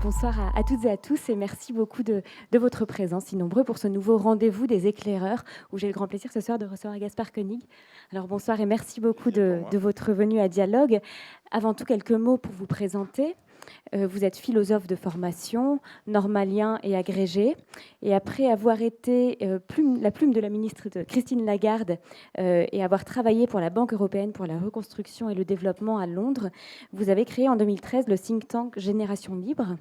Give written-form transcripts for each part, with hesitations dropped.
bonsoir à toutes et à tous et merci beaucoup de votre présence si nombreux pour ce nouveau rendez-vous des éclaireurs où j'ai le grand plaisir ce soir de recevoir Gaspard Koenig. Alors bonsoir et merci beaucoup de votre venue à Dialogue. Avant tout, quelques mots pour vous présenter. Vous êtes philosophe de formation, normalien et agrégé. Et après avoir été la plume de la ministre Christine Lagarde et avoir travaillé pour la Banque européenne pour la reconstruction et le développement à Londres, vous avez créé en 2013 le think tank Génération Libre.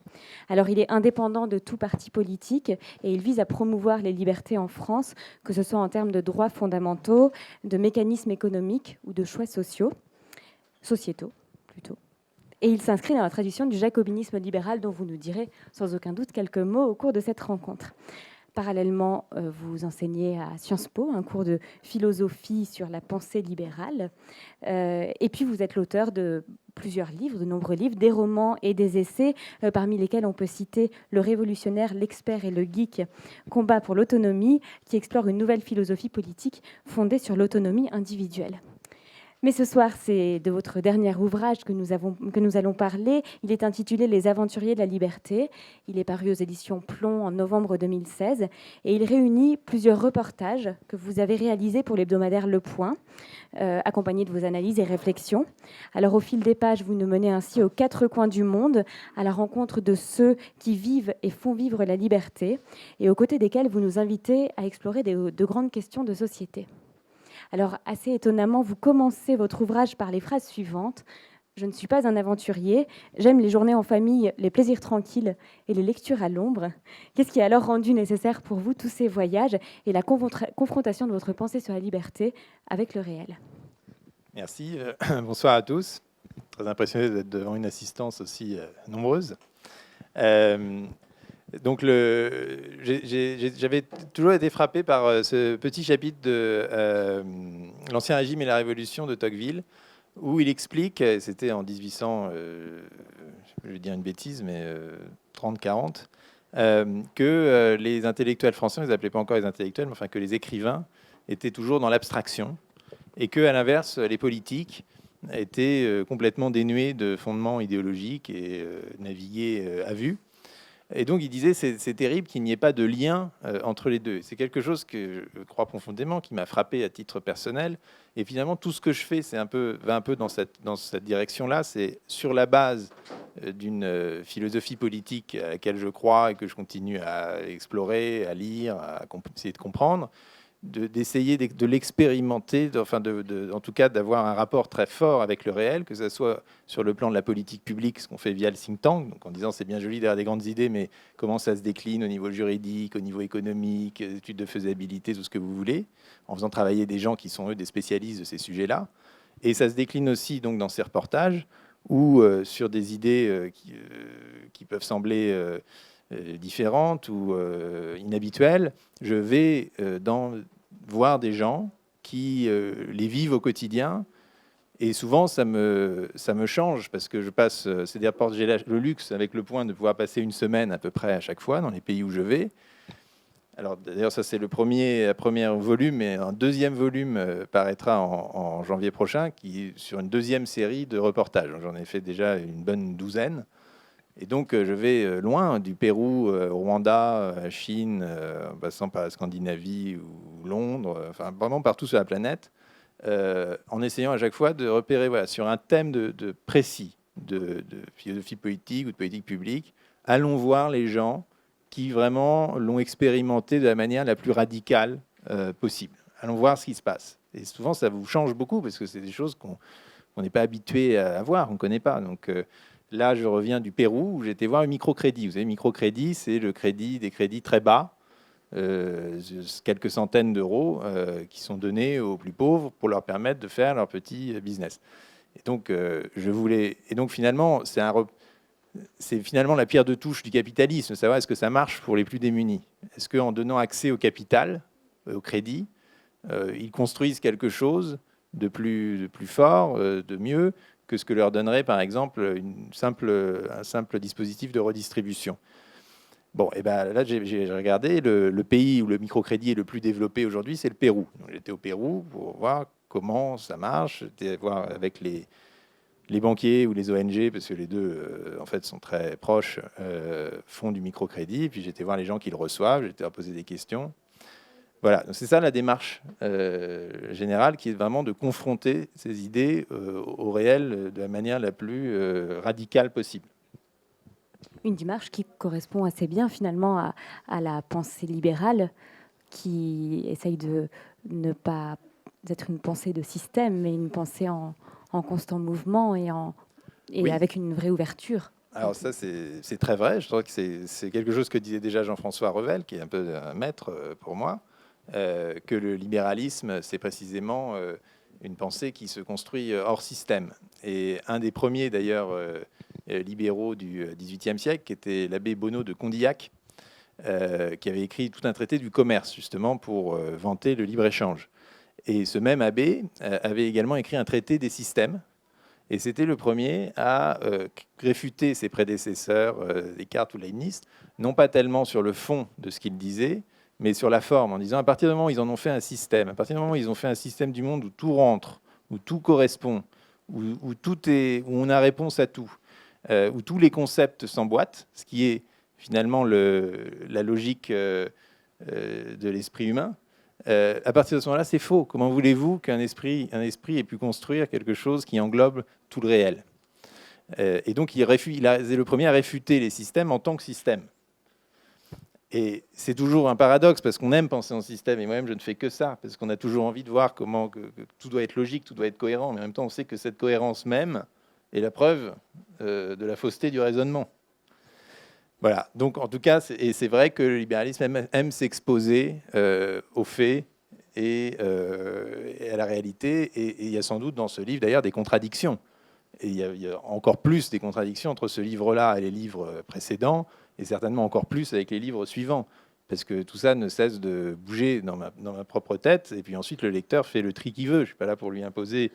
Alors, il est indépendant de tout parti politique et il vise à promouvoir les libertés en France, que ce soit en termes de droits fondamentaux, de mécanismes économiques ou de choix sociétaux plutôt. Et il s'inscrit dans la tradition du jacobinisme libéral dont vous nous direz sans aucun doute quelques mots au cours de cette rencontre. Parallèlement, vous enseignez à Sciences Po un cours de philosophie sur la pensée libérale. Et puis, vous êtes l'auteur de plusieurs livres, de nombreux livres, des romans et des essais, parmi lesquels on peut citer Le révolutionnaire, l'expert et le geek, Combat pour l'autonomie, qui explore une nouvelle philosophie politique fondée sur l'autonomie individuelle. Mais ce soir, c'est de votre dernier ouvrage que nous allons parler. Il est intitulé Les Aventuriers de la Liberté. Il est paru aux éditions Plomb en novembre 2016 et il réunit plusieurs reportages que vous avez réalisés pour l'hebdomadaire Le Point, accompagnés de vos analyses et réflexions. Alors, au fil des pages, vous nous menez ainsi aux quatre coins du monde, à la rencontre de ceux qui vivent et font vivre la liberté, et aux côtés desquels vous nous invitez à explorer de grandes questions de société. Alors, assez étonnamment, vous commencez votre ouvrage par les phrases suivantes. Je ne suis pas un aventurier, j'aime les journées en famille, les plaisirs tranquilles et les lectures à l'ombre. Qu'est-ce qui a alors rendu nécessaire pour vous tous ces voyages et la confrontation de votre pensée sur la liberté avec le réel? Merci, bonsoir à tous. Très impressionné d'être devant une assistance aussi nombreuse. Donc, j'avais toujours été frappé par ce petit chapitre de l'Ancien Régime et la Révolution de Tocqueville, où il explique, c'était en 1800, je vais dire une bêtise, mais 30-40, que les intellectuels français, on ne les appelait pas encore les intellectuels, mais enfin que les écrivains étaient toujours dans l'abstraction, et que, à l'inverse, les politiques étaient complètement dénués de fondements idéologiques et naviguaient à vue. Et donc, il disait, c'est terrible qu'il n'y ait pas de lien entre les deux. C'est quelque chose que je crois profondément, qui m'a frappé à titre personnel. Et finalement, tout ce que je fais, va un peu dans cette direction-là. C'est sur la base d'une philosophie politique à laquelle je crois et que je continue à explorer, à lire, à essayer de comprendre, d'essayer de l'expérimenter, en tout cas d'avoir un rapport très fort avec le réel, que ce soit sur le plan de la politique publique, ce qu'on fait via le think tank, donc en disant c'est bien joli d'avoir des grandes idées, mais comment ça se décline au niveau juridique, au niveau économique, études de faisabilité, tout ce que vous voulez, en faisant travailler des gens qui sont eux des spécialistes de ces sujets-là. Et ça se décline aussi donc dans ces reportages ou sur des idées qui peuvent sembler différentes ou inhabituelles. Je vais voir des gens qui les vivent au quotidien. Et souvent, ça me change parce que je passe, c'est-à-dire j'ai le luxe avec Le Point de pouvoir passer une semaine à peu près à chaque fois dans les pays où je vais. Alors d'ailleurs, ça c'est le premier volume, et un deuxième volume paraîtra en janvier prochain, qui est sur une deuxième série de reportages. J'en ai fait déjà une bonne douzaine. Et donc, je vais loin, du Pérou au Rwanda, à Chine, en passant par la Scandinavie ou Londres, enfin vraiment partout sur la planète, en essayant à chaque fois de repérer sur un thème de précis, de philosophie politique ou de politique publique. Allons voir les gens qui vraiment l'ont expérimenté de la manière la plus radicale possible. Allons voir ce qui se passe. Et souvent, ça vous change beaucoup parce que c'est des choses qu'on n'est pas habitué à voir, on ne connaît pas. Donc, là, je reviens du Pérou où j'étais voir le microcrédit. Vous savez, microcrédit, c'est le crédit, des crédits très bas, quelques centaines d'euros qui sont donnés aux plus pauvres pour leur permettre de faire leur petit business. Et donc, finalement, c'est finalement la pierre de touche du capitalisme, savoir est-ce que ça marche pour les plus démunis. Est-ce qu'en donnant accès au capital, au crédit, ils construisent quelque chose de plus fort, de mieux, que ce que leur donnerait, par exemple, un simple dispositif de redistribution. Bon, et ben là, j'ai regardé, le pays où le microcrédit est le plus développé aujourd'hui, c'est le Pérou. Donc, j'étais au Pérou pour voir comment ça marche, j'étais voir avec les les banquiers ou les ONG, parce que les deux, en fait, sont très proches, font du microcrédit. Puis j'étais voir les gens qui le reçoivent, j'étais à poser des questions. Voilà, donc c'est ça la démarche générale, qui est vraiment de confronter ces idées au réel de la manière la plus radicale possible. Une démarche qui correspond assez bien finalement à la pensée libérale, qui essaye de ne pas être une pensée de système, mais une pensée en constant mouvement et Oui. avec une vraie ouverture. Alors ça, c'est très vrai. Je crois que c'est quelque chose que disait déjà Jean-François Revel, qui est un peu un maître pour moi, que le libéralisme, c'est précisément une pensée qui se construit hors système. Et un des premiers, d'ailleurs, libéraux du XVIIIe siècle, qui était l'abbé Bonneau de Condillac, qui avait écrit tout un traité du commerce, justement, pour vanter le libre-échange. Et ce même abbé avait également écrit un traité des systèmes, et c'était le premier à réfuter ses prédécesseurs, Descartes ou Leibniz, non pas tellement sur le fond de ce qu'ils disaient, mais sur la forme, en disant à partir du moment où ils en ont fait un système, à partir du moment où ils ont fait un système du monde où tout rentre, où tout correspond, où tout est, où on a réponse à tout, où tous les concepts s'emboîtent, ce qui est finalement la logique de l'esprit humain. À partir de ce moment-là, c'est faux. Comment voulez-vous qu'un esprit ait pu construire quelque chose qui englobe tout le réel? Et donc, il est le premier à réfuter les systèmes en tant que système. Et c'est toujours un paradoxe, parce qu'on aime penser en système, et moi-même, je ne fais que ça, parce qu'on a toujours envie de voir comment que tout doit être logique, tout doit être cohérent, mais en même temps, on sait que cette cohérence même est la preuve de la fausseté du raisonnement. Voilà, donc en tout cas, c'est vrai que le libéralisme aime s'exposer aux faits et à la réalité, et il y a sans doute dans ce livre d'ailleurs des contradictions. Et il y a encore plus des contradictions entre ce livre-là et les livres précédents, et certainement encore plus avec les livres suivants, parce que tout ça ne cesse de bouger dans ma propre tête, et puis ensuite le lecteur fait le tri qu'il veut. Je ne suis pas là pour lui imposer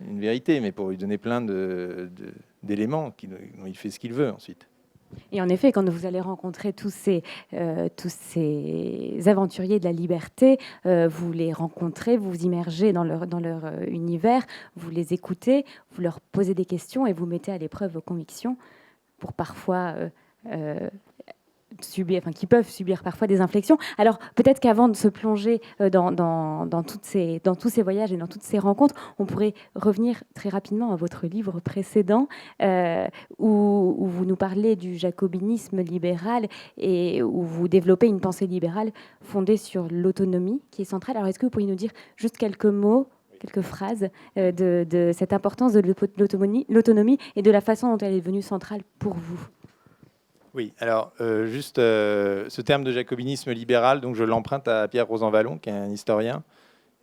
une vérité, mais pour lui donner plein d'éléments dont il fait ce qu'il veut ensuite. Et en effet, quand vous allez rencontrer tous ces aventuriers de la liberté, vous les rencontrez, vous vous immergez dans leur univers, vous les écoutez, vous leur posez des questions et vous mettez à l'épreuve vos convictions pour parfois qui peuvent subir parfois des inflexions. Alors peut-être qu'avant de se plonger dans tous ces voyages et dans toutes ces rencontres, on pourrait revenir très rapidement à votre livre précédent où vous nous parlez du jacobinisme libéral et où vous développez une pensée libérale fondée sur l'autonomie qui est centrale. Alors est-ce que vous pourriez nous dire juste quelques mots, quelques phrases de cette importance de l'autonomie et de la façon dont elle est devenue centrale pour vous? Oui, alors juste ce terme de jacobinisme libéral, donc je l'emprunte à Pierre Rosanvallon, qui est un historien,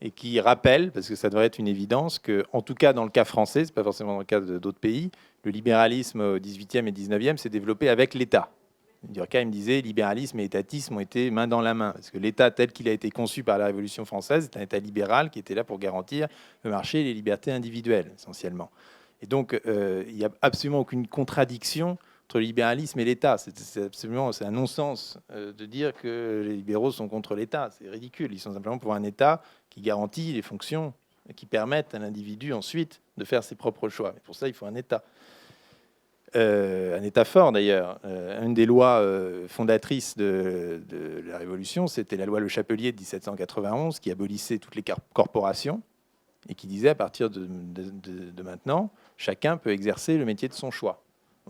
et qui rappelle, parce que ça devrait être une évidence, que, en tout cas dans le cas français, c'est pas forcément dans le cas d'autres pays, le libéralisme au XVIIIe et XIXe s'est développé avec l'État. Durkheim disait libéralisme et étatisme ont été main dans la main, parce que l'État tel qu'il a été conçu par la Révolution française est un État libéral qui était là pour garantir le marché et les libertés individuelles, essentiellement. Et donc, il n'y a absolument aucune contradiction entre le libéralisme et l'État. C'est un non-sens de dire que les libéraux sont contre l'État. C'est ridicule. Ils sont simplement pour un État qui garantit les fonctions qui permettent à l'individu ensuite de faire ses propres choix. Mais pour ça, il faut un État. Un État fort, d'ailleurs. Une des lois fondatrices de la Révolution, c'était la loi Le Chapelier de 1791, qui abolissait toutes les corporations et qui disait, à partir de maintenant, chacun peut exercer le métier de son choix.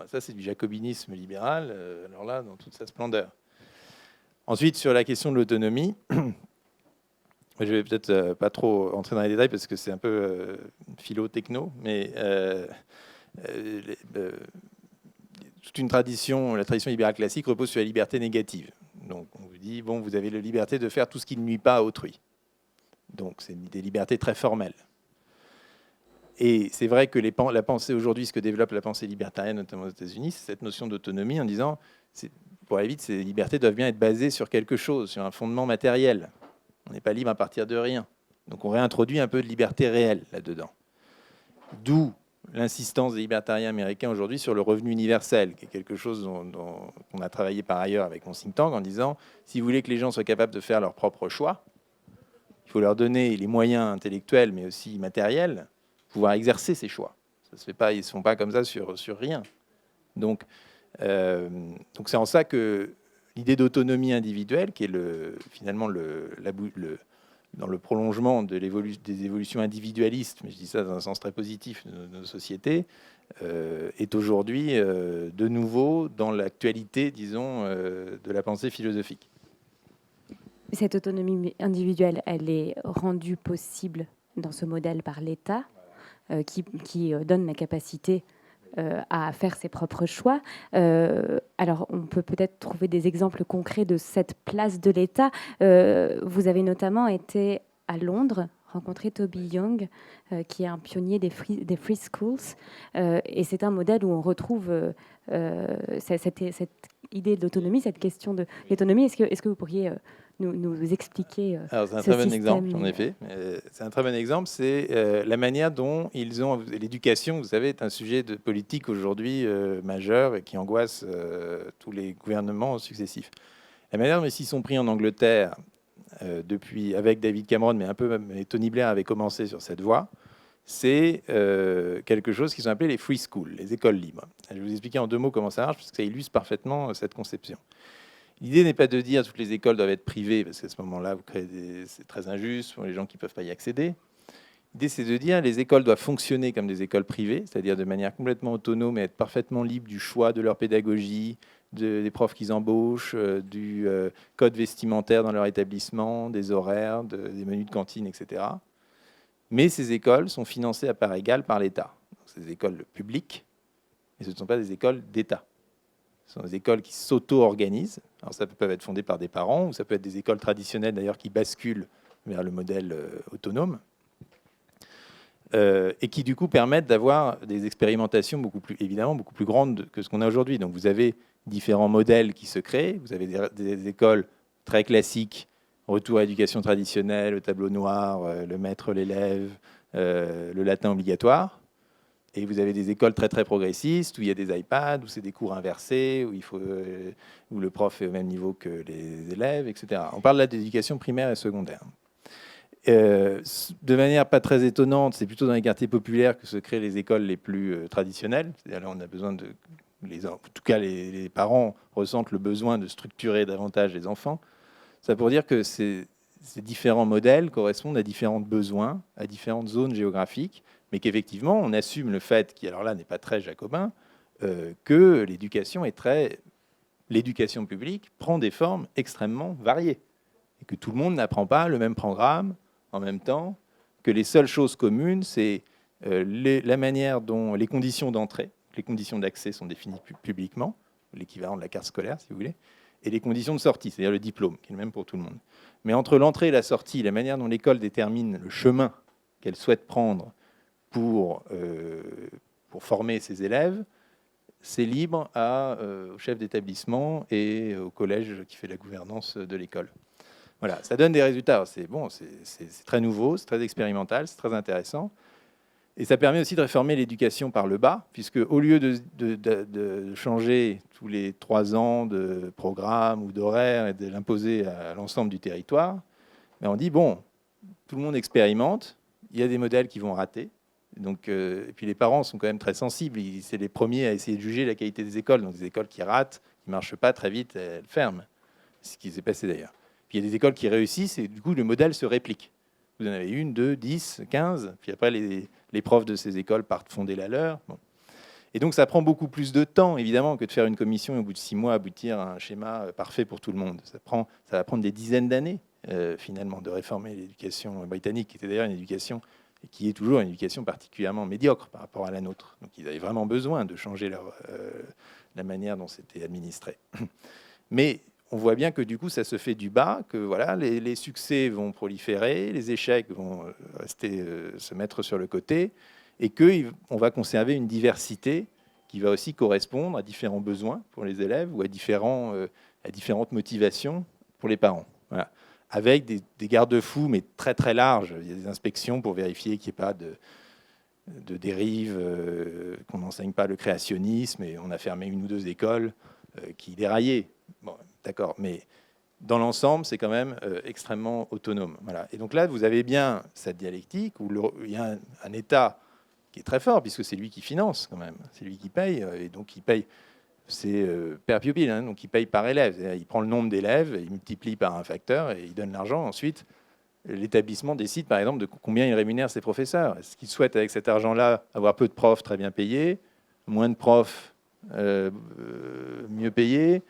Ça, c'est du jacobinisme libéral, alors là, dans toute sa splendeur. Ensuite, sur la question de l'autonomie, je vais peut-être pas trop entrer dans les détails parce que c'est un peu philo-techno, mais toute une tradition, la tradition libérale classique repose sur la liberté négative. Donc, on vous dit, bon, vous avez la liberté de faire tout ce qui ne nuit pas à autrui. Donc, c'est des libertés très formelles. Et c'est vrai que la pensée aujourd'hui, ce que développe la pensée libertarienne, notamment aux États-Unis, c'est cette notion d'autonomie en disant, pour aller vite, ces libertés doivent bien être basées sur quelque chose, sur un fondement matériel. On n'est pas libre à partir de rien. Donc on réintroduit un peu de liberté réelle là-dedans. D'où l'insistance des libertariens américains aujourd'hui sur le revenu universel, qui est quelque chose dont on a travaillé par ailleurs avec mon think tank en disant, si vous voulez que les gens soient capables de faire leurs propres choix, il faut leur donner les moyens intellectuels, mais aussi matériels, pouvoir exercer ces choix. Ça se fait pas, ils ne se font pas comme ça sur rien. Donc c'est en ça que l'idée d'autonomie individuelle, qui est finalement dans le prolongement des évolutions individualistes, mais je dis ça dans un sens très positif de nos sociétés, est aujourd'hui de nouveau dans l'actualité, disons, de la pensée philosophique. Cette autonomie individuelle, elle est rendue possible dans ce modèle par l'État, qui donne la capacité à faire ses propres choix. Alors, on peut peut-être trouver des exemples concrets de cette place de l'État. Vous avez notamment été à Londres, rencontrer Toby Young, qui est un pionnier des free schools. Et c'est un modèle où on retrouve cette idée d'autonomie, cette question de l'autonomie. Est-ce que vous pourriez nous expliquer Alors, c'est un ce très bon système. exemple, en effet. C'est un très bon exemple, c'est la manière dont ils ont... L'éducation, vous savez, est un sujet de politique aujourd'hui majeur et qui angoisse tous les gouvernements successifs. La manière dont ils s'y sont pris en Angleterre, depuis, avec David Cameron, mais Tony Blair avait commencé sur cette voie, c'est quelque chose qu'ils ont appelé les free schools, les écoles libres. Je vais vous expliquer en 2 mots comment ça marche, parce que ça illustre parfaitement cette conception. L'idée n'est pas de dire que toutes les écoles doivent être privées, parce qu'à ce moment-là, c'est très injuste pour les gens qui ne peuvent pas y accéder. L'idée, c'est de dire que les écoles doivent fonctionner comme des écoles privées, c'est-à-dire de manière complètement autonome et être parfaitement libres du choix de leur pédagogie, des profs qu'ils embauchent, du code vestimentaire dans leur établissement, des horaires, des menus de cantine, etc. Mais ces écoles sont financées à part égale par l'État. C'est des écoles publiques, mais ce ne sont pas des écoles d'État. Ce sont des écoles qui s'auto-organisent. Alors ça peut être fondé par des parents, ou ça peut être des écoles traditionnelles d'ailleurs qui basculent vers le modèle autonome, et qui du coup permettent d'avoir des expérimentations beaucoup plus grandes que ce qu'on a aujourd'hui. Donc vous avez différents modèles qui se créent. Vous avez des écoles très classiques, retour à l'éducation traditionnelle, le tableau noir, le maître, l'élève, le latin obligatoire. Et vous avez des écoles très très progressistes où il y a des iPads, où c'est des cours inversés, où le prof est au même niveau que les élèves, etc. On parle là d'éducation primaire et secondaire. De manière pas très étonnante, c'est plutôt dans les quartiers populaires que se créent les écoles les plus traditionnelles. C'est-à-dire là, on a besoin en tout cas, les parents ressentent le besoin de structurer davantage les enfants. Ça pour dire que ces différents modèles correspondent à différents besoins, à différentes zones géographiques, mais qu'effectivement, on assume le fait, qui alors là n'est pas très jacobin, que l'éducation publique prend des formes extrêmement variées, et que tout le monde n'apprend pas le même programme en même temps, que les seules choses communes, c'est la manière dont les conditions d'entrée, les conditions d'accès sont définies publiquement, l'équivalent de la carte scolaire, si vous voulez, et les conditions de sortie, c'est-à-dire le diplôme, qui est le même pour tout le monde. Mais entre l'entrée et la sortie, la manière dont l'école détermine le chemin qu'elle souhaite prendre pour former ses élèves, c'est libre au chef d'établissement et au collège qui fait la gouvernance de l'école. Voilà, ça donne des résultats. C'est très nouveau, c'est très expérimental, c'est très intéressant. Et ça permet aussi de réformer l'éducation par le bas, puisque au lieu de changer tous les 3 ans de programme ou d'horaire et de l'imposer à l'ensemble du territoire, on dit, bon, tout le monde expérimente, il y a des modèles qui vont rater. Donc, et puis les parents sont quand même très sensibles, c'est les premiers à essayer de juger la qualité des écoles. Donc des écoles qui ratent, qui ne marchent pas très vite, elles ferment. C'est ce qui s'est passé d'ailleurs. Puis il y a des écoles qui réussissent et du coup le modèle se réplique. Vous en avez 1, 2, 10, 15, puis après les profs de ces écoles partent fonder la leur. Bon. Et donc ça prend beaucoup plus de temps, évidemment, que de faire une commission et au bout de 6 mois aboutir à un schéma parfait pour tout le monde. Ça va prendre des dizaines d'années, finalement, de réformer l'éducation britannique, qui était d'ailleurs une éducation, et qui est toujours une éducation particulièrement médiocre par rapport à la nôtre. Donc ils avaient vraiment besoin de changer la manière dont c'était administré. Mais on voit bien que du coup, ça se fait du bas, que voilà, les succès vont proliférer, les échecs vont se mettre sur le côté, et qu'on va conserver une diversité qui va aussi correspondre à différents besoins pour les élèves ou à différentes motivations pour les parents. Voilà. Avec des garde-fous, mais très très larges. Il y a des inspections pour vérifier qu'il n'y ait pas de dérive, qu'on n'enseigne pas le créationnisme, et on a fermé 1 ou 2 écoles qui déraillaient. Bon, d'accord, mais dans l'ensemble, c'est quand même extrêmement autonome. Voilà. Et donc là, vous avez bien cette dialectique où il y a un État qui est très fort, puisque c'est lui qui finance quand même, c'est lui qui paye, et donc il paye, c'est per pupille, hein, donc il paye par élève, il prend le nombre d'élèves, il multiplie par un facteur et il donne l'argent. Ensuite, l'établissement décide par exemple de combien il rémunère ses professeurs. Est-ce qu'il souhaite avec cet argent-là avoir peu de profs très bien payés, moins de profs mieux payés,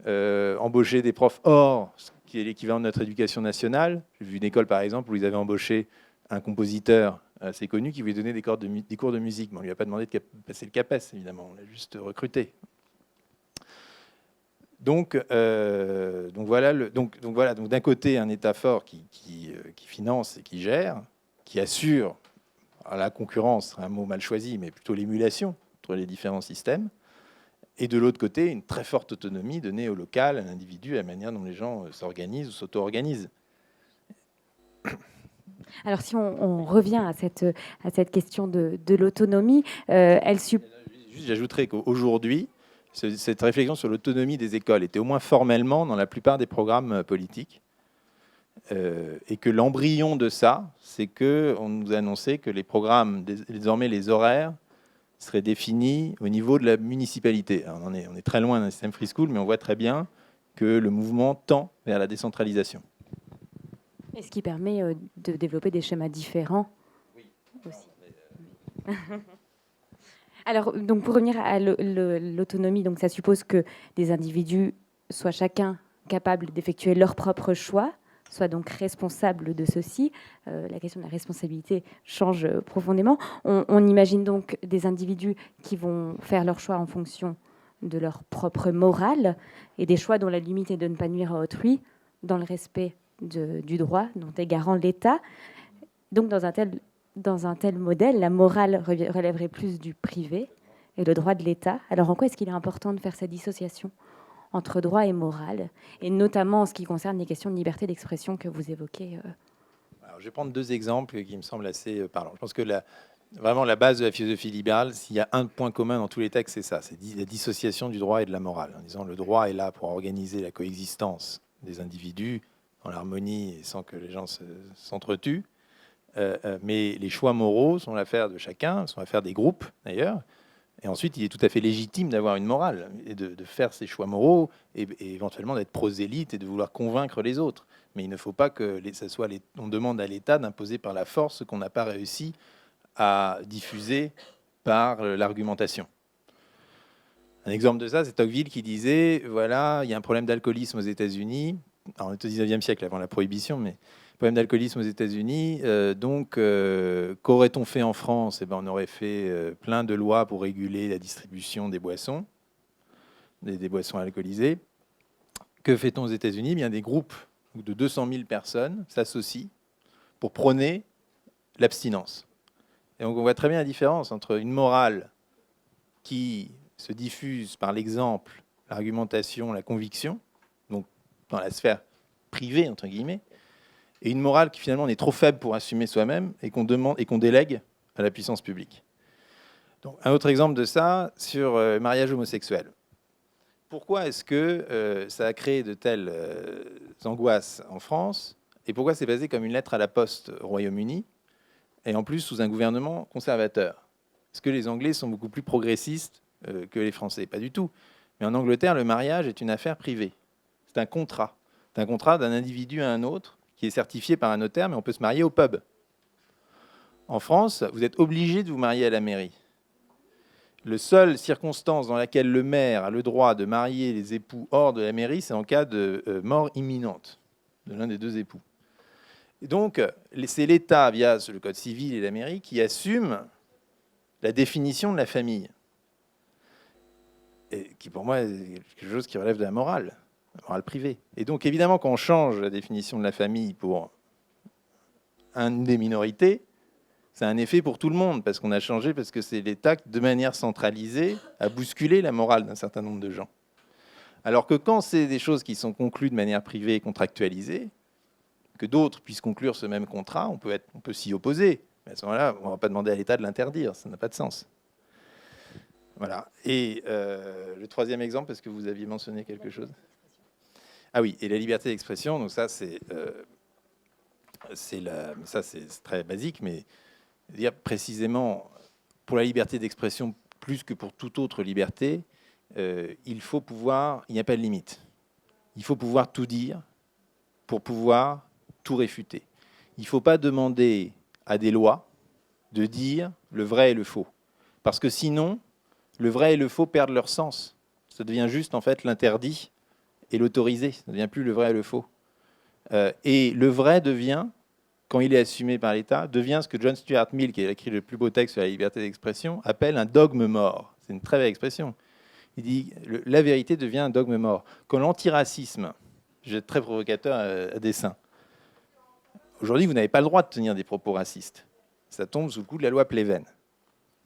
embaucher des profs hors, ce qui est l'équivalent de notre éducation nationale. J'ai vu une école par exemple où ils avaient embauché un compositeur assez connu qui voulait donner des cours de musique, mais on ne lui a pas demandé de passer le CAPES, évidemment, on l'a juste recruté. Donc voilà, donc d'un côté un État fort qui finance et qui gère, qui assure la concurrence, un mot mal choisi, mais plutôt l'émulation entre les différents systèmes, et de l'autre côté une très forte autonomie donnée au local, à l'individu, à la manière dont les gens s'organisent ou s'auto-organisent. Alors si on revient à cette question de l'autonomie, J'ajouterais qu'aujourd'hui, cette réflexion sur l'autonomie des écoles était au moins formellement dans la plupart des programmes politiques, et que l'embryon de ça, c'est qu'on nous annonçait que les programmes, désormais les horaires, seraient définis au niveau de la municipalité. Alors on est très loin d'un système free school, mais on voit très bien que le mouvement tend vers la décentralisation. Et ce qui permet de développer des schémas différents aussi. Alors, donc pour revenir à l'autonomie, donc ça suppose que des individus soient chacun capables d'effectuer leurs propres choix, soient donc responsables de ceci. La question de la responsabilité change profondément. On imagine donc des individus qui vont faire leurs choix en fonction de leur propre morale et des choix dont la limite est de ne pas nuire à autrui, dans le respect du droit dont est garant l'État. Donc dans un tel modèle, la morale relèverait plus du privé et le droit de l'État. Alors en quoi est-ce qu'il est important de faire cette dissociation entre droit et morale, et notamment en ce qui concerne les questions de liberté d'expression que vous évoquez? Alors, je vais prendre deux exemples qui me semblent assez parlants. Je pense que vraiment la base de la philosophie libérale, s'il y a un point commun dans tous les textes, c'est ça, c'est la dissociation du droit et de la morale, en disant le droit est là pour organiser la coexistence des individus en harmonie et sans que les gens s'entretuent. Mais les choix moraux sont l'affaire de chacun, sont l'affaire des groupes d'ailleurs. Et ensuite, il est tout à fait légitime d'avoir une morale et de faire ses choix moraux et éventuellement d'être prosélyte et de vouloir convaincre les autres. Mais il ne faut pas que on demande à l'État d'imposer par la force ce qu'on n'a pas réussi à diffuser par l'argumentation. Un exemple de ça, c'est Tocqueville qui disait, voilà, il y a un problème d'alcoolisme aux États-Unis. Alors, on est au 19e siècle, avant la prohibition, mais problème d'alcoolisme aux États-Unis. Qu'aurait-on fait en France? On aurait fait plein de lois pour réguler la distribution des boissons, des boissons alcoolisées. Que fait-on aux États-Unis? Bien, des groupes de 200 000 personnes s'associent pour prôner l'abstinence. Et donc, on voit très bien la différence entre une morale qui se diffuse par l'exemple, l'argumentation, la conviction, donc dans la sphère privée, entre guillemets, et une morale qui finalement est trop faible pour assumer soi-même et qu'on demande et qu'on délègue à la puissance publique. Donc, un autre exemple de ça sur mariage homosexuel. Pourquoi est-ce que ça a créé de telles angoisses en France, et pourquoi c'est passé comme une lettre à la poste au Royaume-Uni, et en plus sous un gouvernement conservateur? Est-ce que les Anglais sont beaucoup plus progressistes que les Français? Pas du tout. Mais en Angleterre, le mariage est une affaire privée. C'est un contrat. C'est un contrat d'un individu à un autre, qui est certifié par un notaire, mais on peut se marier au pub. En France, vous êtes obligé de vous marier à la mairie. La seule circonstance dans laquelle le maire a le droit de marier les époux hors de la mairie, c'est en cas de mort imminente de l'un des deux époux. Et donc, c'est l'État, via le Code civil et la mairie, qui assume la définition de la famille. Et qui, pour moi, est quelque chose qui relève de la morale privée. Et donc, évidemment, quand on change la définition de la famille pour une des minorités, c'est un effet pour tout le monde, parce qu'on a changé, parce que c'est l'État, de manière centralisée, a bousculé la morale d'un certain nombre de gens. Alors que quand c'est des choses qui sont conclues de manière privée et contractualisée, que d'autres puissent conclure ce même contrat, on peut s'y opposer. Mais à ce moment-là, on ne va pas demander à l'État de l'interdire, ça n'a pas de sens. Voilà. Et le troisième exemple, parce que vous aviez mentionné quelque chose. Ah oui, et la liberté d'expression, donc ça c'est très basique, mais dire précisément pour la liberté d'expression, plus que pour toute autre liberté, il faut pouvoir, il n'y a pas de limite. Il faut pouvoir tout dire pour pouvoir tout réfuter. Il ne faut pas demander à des lois de dire le vrai et le faux. Parce que sinon, le vrai et le faux perdent leur sens. Ça devient juste en fait l'interdit et l'autorisé. Ça ne devient plus le vrai et le faux. Et le vrai devient, quand il est assumé par l'État, devient ce que John Stuart Mill, qui a écrit le plus beau texte sur la liberté d'expression, appelle un dogme mort. C'est une très belle expression. Il dit la vérité devient un dogme mort. Quand l'antiracisme, je vais être très provocateur à dessein, aujourd'hui vous n'avez pas le droit de tenir des propos racistes. Ça tombe sous le coup de la loi Pleven.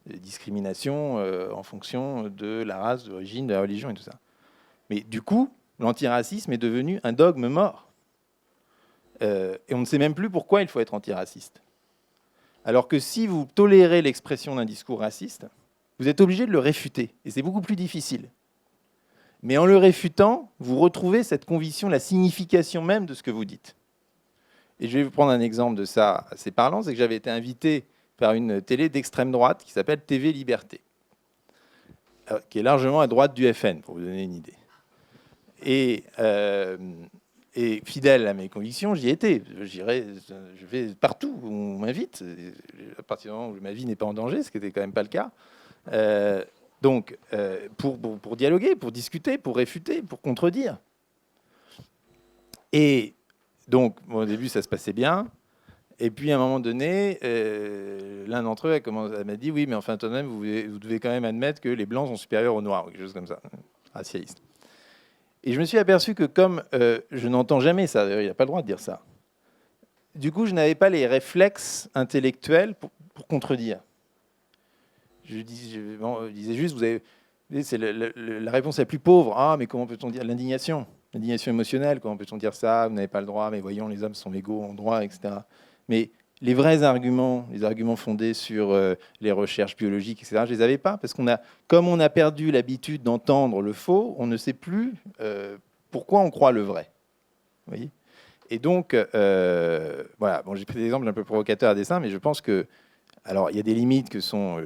Les discriminations en fonction de la race, de l'origine, de la religion et tout ça. Mais du coup, l'antiracisme est devenu un dogme mort. Et on ne sait même plus pourquoi il faut être antiraciste. Alors que si vous tolérez l'expression d'un discours raciste, vous êtes obligé de le réfuter. Et c'est beaucoup plus difficile. Mais en le réfutant, vous retrouvez cette conviction, la signification même de ce que vous dites. Et je vais vous prendre un exemple de ça assez parlant, c'est que j'avais été invité par une télé d'extrême droite qui s'appelle TV Liberté, qui est largement à droite du FN, pour vous donner une idée. Et fidèle à mes convictions, j'y étais. Je vais partout où on m'invite, à partir du moment où ma vie n'est pas en danger, ce qui n'était quand même pas le cas. Donc, pour dialoguer, pour discuter, pour réfuter, pour contredire. Et donc, bon, au début, ça se passait bien. Et puis, à un moment donné, l'un d'entre eux m'a dit « Oui, mais enfin, tout de même, vous devez quand même admettre que les Blancs sont supérieurs aux Noirs. » ou quelque chose comme ça, racialiste. Et je me suis aperçu que comme je n'entends jamais ça, il n'y a pas le droit de dire ça, du coup, je n'avais pas les réflexes intellectuels pour contredire. Je disais juste, c'est la réponse la plus pauvre. Ah, mais comment peut-on dire l'indignation? L'indignation émotionnelle, comment peut-on dire ça? Vous n'avez pas le droit, mais voyons, les hommes sont égaux en droit, etc. Mais les vrais arguments, les arguments fondés sur les recherches biologiques, etc., je ne les avais pas, parce comme on a perdu l'habitude d'entendre le faux, on ne sait plus pourquoi on croit le vrai. Vous voyez? Et donc, voilà, bon, j'ai pris des exemples un peu provocateurs à dessein, mais je pense que, alors, il y a des limites que sont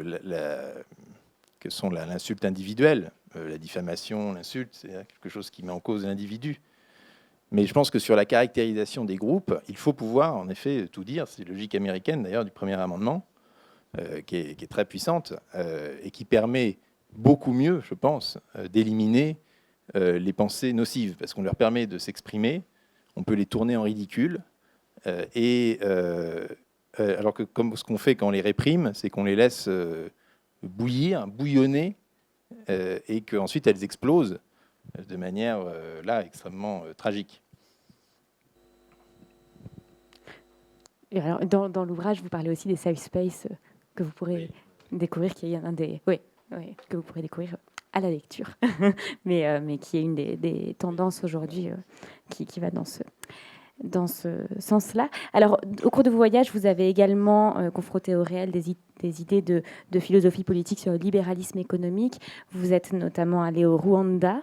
l'insulte individuelle, la diffamation, l'insulte, c'est quelque chose qui met en cause l'individu. Mais je pense que sur la caractérisation des groupes, il faut pouvoir, en effet, tout dire. C'est la logique américaine, d'ailleurs, du premier amendement, qui est très puissante et qui permet beaucoup mieux, je pense, d'éliminer les pensées nocives, parce qu'on leur permet de s'exprimer, on peut les tourner en ridicule, alors que comme ce qu'on fait quand on les réprime, c'est qu'on les laisse bouillonner, et qu'ensuite elles explosent de manière extrêmement tragique. Et alors, dans l'ouvrage, vous parlez aussi des safe space que vous pourrez découvrir, qui est un des, que vous pourrez découvrir à la lecture, mais qui est une des tendances aujourd'hui qui va dans ce sens-là. Alors, au cours de vos voyages, vous avez également confronté au réel des idées de philosophie politique sur le libéralisme économique. Vous êtes notamment allé au Rwanda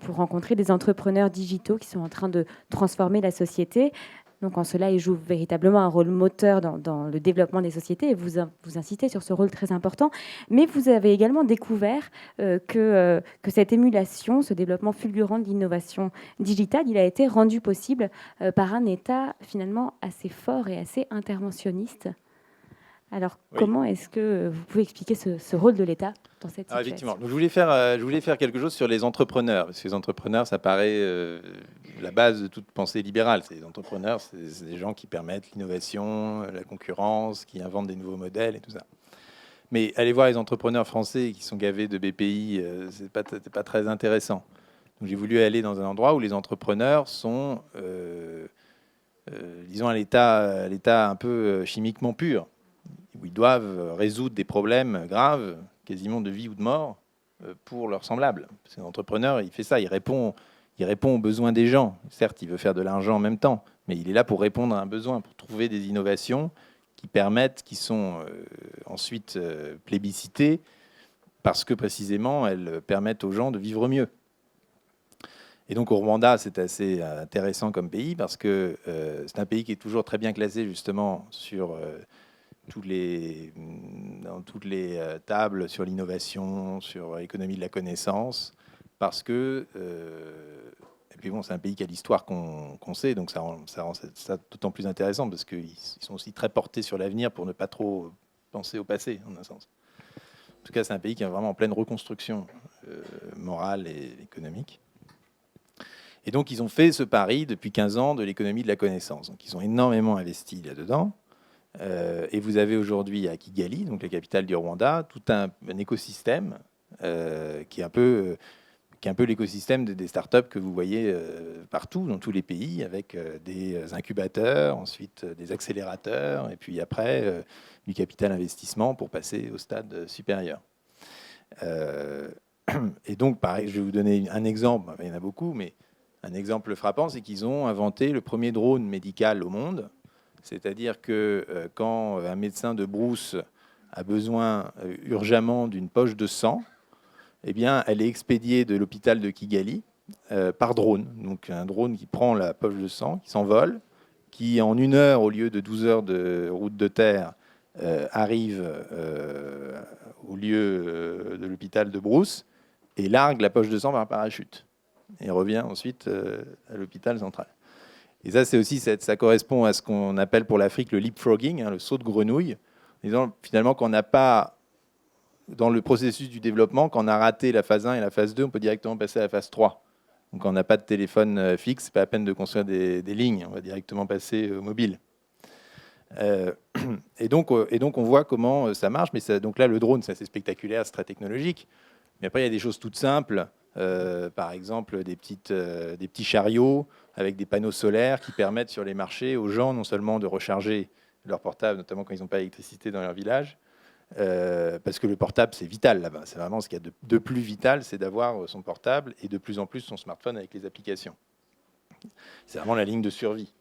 pour rencontrer des entrepreneurs digitaux qui sont en train de transformer la société. Donc, en cela, ils jouent véritablement un rôle moteur dans le développement des sociétés, et vous insistez sur ce rôle très important. Mais vous avez également découvert que cette émulation, ce développement fulgurant de l'innovation digitale, il a été rendu possible par un État finalement assez fort et assez interventionniste. Alors, comment est-ce que vous pouvez expliquer ce rôle de l'État dans cette situation? Effectivement. Donc, je voulais faire quelque chose sur les entrepreneurs, parce que les entrepreneurs, ça paraît la base de toute pensée libérale. Les entrepreneurs, c'est des gens qui permettent l'innovation, la concurrence, qui inventent des nouveaux modèles et tout ça. Mais allez voir les entrepreneurs français qui sont gavés de BPI, c'est pas très intéressant. Donc, j'ai voulu aller dans un endroit où les entrepreneurs sont, disons, à l'état un peu chimiquement pur, où ils doivent résoudre des problèmes graves, quasiment de vie ou de mort, pour leurs semblables. Parce qu'un entrepreneur, il fait ça, il répond aux besoins des gens. Certes, il veut faire de l'argent en même temps, mais il est là pour répondre à un besoin, pour trouver des innovations qui sont ensuite plébiscitées, parce que précisément, elles permettent aux gens de vivre mieux. Et donc au Rwanda, c'est assez intéressant comme pays, parce que c'est un pays qui est toujours très bien classé, justement, sur tous les dans toutes les tables sur l'innovation, sur l'économie de la connaissance, parce que et puis bon, c'est un pays qui a l'histoire qu'on sait, donc ça rend ça d'autant plus intéressant parce qu'ils sont aussi très portés sur l'avenir pour ne pas trop penser au passé, en un sens. En tout cas, c'est un pays qui est vraiment en pleine reconstruction morale et économique. Et donc, ils ont fait ce pari depuis 15 ans de l'économie de la connaissance. Donc, ils ont énormément investi là-dedans. Et vous avez aujourd'hui à Kigali, donc la capitale du Rwanda, tout un écosystème qui est un peu l'écosystème des startups que vous voyez partout, dans tous les pays, avec des incubateurs, ensuite des accélérateurs, et puis après du capital investissement pour passer au stade supérieur. Et donc, pareil, je vais vous donner un exemple, il y en a beaucoup, mais un exemple frappant, c'est qu'ils ont inventé le premier drone médical au monde. C'est-à-dire que quand un médecin de brousse a besoin urgemment d'une poche de sang, eh bien, elle est expédiée de l'hôpital de Kigali par drone. Donc un drone qui prend la poche de sang, qui s'envole, qui en 1 heure au lieu de 12 heures de route de terre arrive au lieu de l'hôpital de Brousse et largue la poche de sang par parachute et revient ensuite à l'hôpital central. Et ça, c'est aussi ça correspond à ce qu'on appelle pour l'Afrique le leapfrogging, le saut de grenouille. En disant finalement qu'on n'a pas dans le processus du développement, quand on a raté la phase 1 et la phase 2, on peut directement passer à la phase 3. Donc quand on n'a pas de téléphone fixe, c'est pas la peine de construire des lignes, on va directement passer au mobile. Et donc on voit comment ça marche. Mais ça, donc là, le drone, c'est assez spectaculaire, c'est très technologique. Mais après, il y a des choses toutes simples. Par exemple, des petits chariots avec des panneaux solaires qui permettent sur les marchés aux gens non seulement de recharger leur portable, notamment quand ils n'ont pas d'électricité dans leur village, parce que le portable, c'est vital là-bas. C'est vraiment ce qu'il y a de plus vital, c'est d'avoir son portable et de plus en plus son smartphone avec les applications. C'est vraiment la ligne de survie.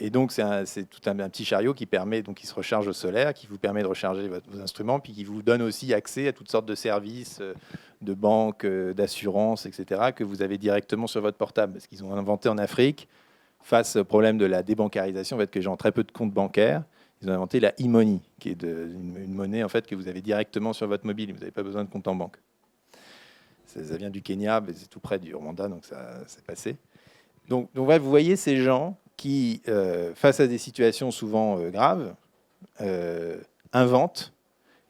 Et donc, c'est tout un petit chariot qui permet, donc, qui se recharge au solaire, qui vous permet de recharger vos instruments, puis qui vous donne aussi accès à toutes sortes de services, de banques, d'assurances, etc., que vous avez directement sur votre portable. Parce qu'ils ont inventé en Afrique, face au problème de la débancarisation, en fait, que les gens ont très peu de comptes bancaires, ils ont inventé la e-money, qui est une monnaie en fait, que vous avez directement sur votre mobile. Vous n'avez pas besoin de compte en banque. Ça vient du Kenya, mais c'est tout près du Rwanda, donc ça s'est passé. Donc ouais, vous voyez ces gens qui, face à des situations souvent graves, inventent.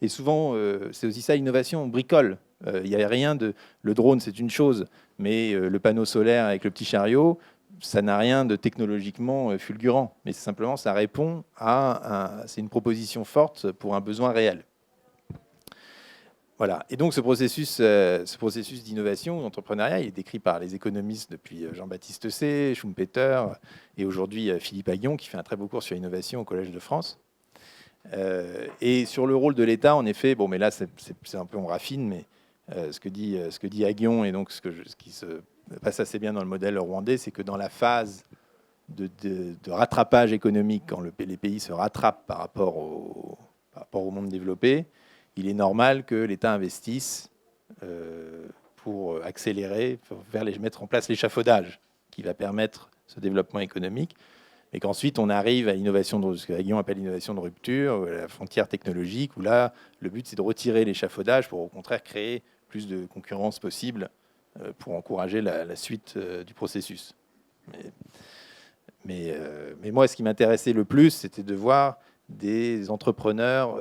Et souvent, c'est aussi ça, l'innovation, on bricole. Il n'y a rien de... Le drone, c'est une chose, mais le panneau solaire avec le petit chariot, ça n'a rien de technologiquement fulgurant, mais simplement ça répond c'est une proposition forte pour un besoin réel. Voilà. Et donc ce processus d'innovation, d'entrepreneuriat, il est décrit par les économistes depuis Jean-Baptiste Say, Schumpeter, et aujourd'hui Philippe Aghion, qui fait un très beau cours sur l'innovation au Collège de France. Et sur le rôle de l'État, en effet, bon, mais là c'est un peu on raffine, mais ce que dit Aghion et donc ce qui se passe assez bien dans le modèle rwandais, c'est que dans la phase de rattrapage économique, quand les pays se rattrapent par rapport au monde développé, il est normal que l'État investisse pour accélérer, pour mettre en place l'échafaudage qui va permettre ce développement économique, et qu'ensuite on arrive à l'innovation, ce que Aghion appelle l'innovation de rupture, la frontière technologique, où là, le but c'est de retirer l'échafaudage pour au contraire créer plus de concurrence possible pour encourager la suite du processus. Mais moi, ce qui m'intéressait le plus, c'était de voir des entrepreneurs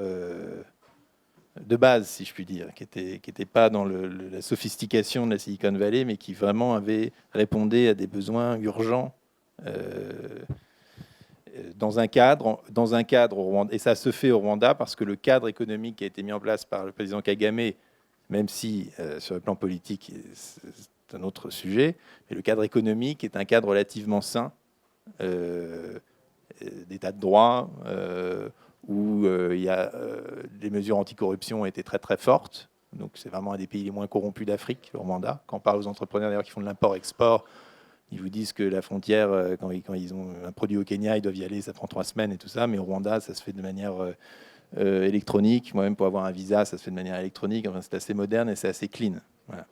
de base, si je puis dire, qui n'étaient pas dans la sophistication de la Silicon Valley, mais qui vraiment répondaient à des besoins urgents dans un cadre au Rwanda. Et ça se fait au Rwanda parce que le cadre économique qui a été mis en place par le président Kagame, même si sur le plan politique, c'est un autre sujet, mais le cadre économique est un cadre relativement sain, d'état de droit, où les mesures anticorruption ont été très très fortes. Donc c'est vraiment un des pays les moins corrompus d'Afrique, le Rwanda. Quand on parle aux entrepreneurs d'ailleurs qui font de l'import-export, ils vous disent que la frontière, quand ils ont un produit au Kenya, ils doivent y aller, ça prend 3 semaines et tout ça, mais au Rwanda, ça se fait de manière électronique. Moi-même, pour avoir un visa, ça se fait de manière électronique. Enfin, c'est assez moderne et c'est assez clean. Voilà.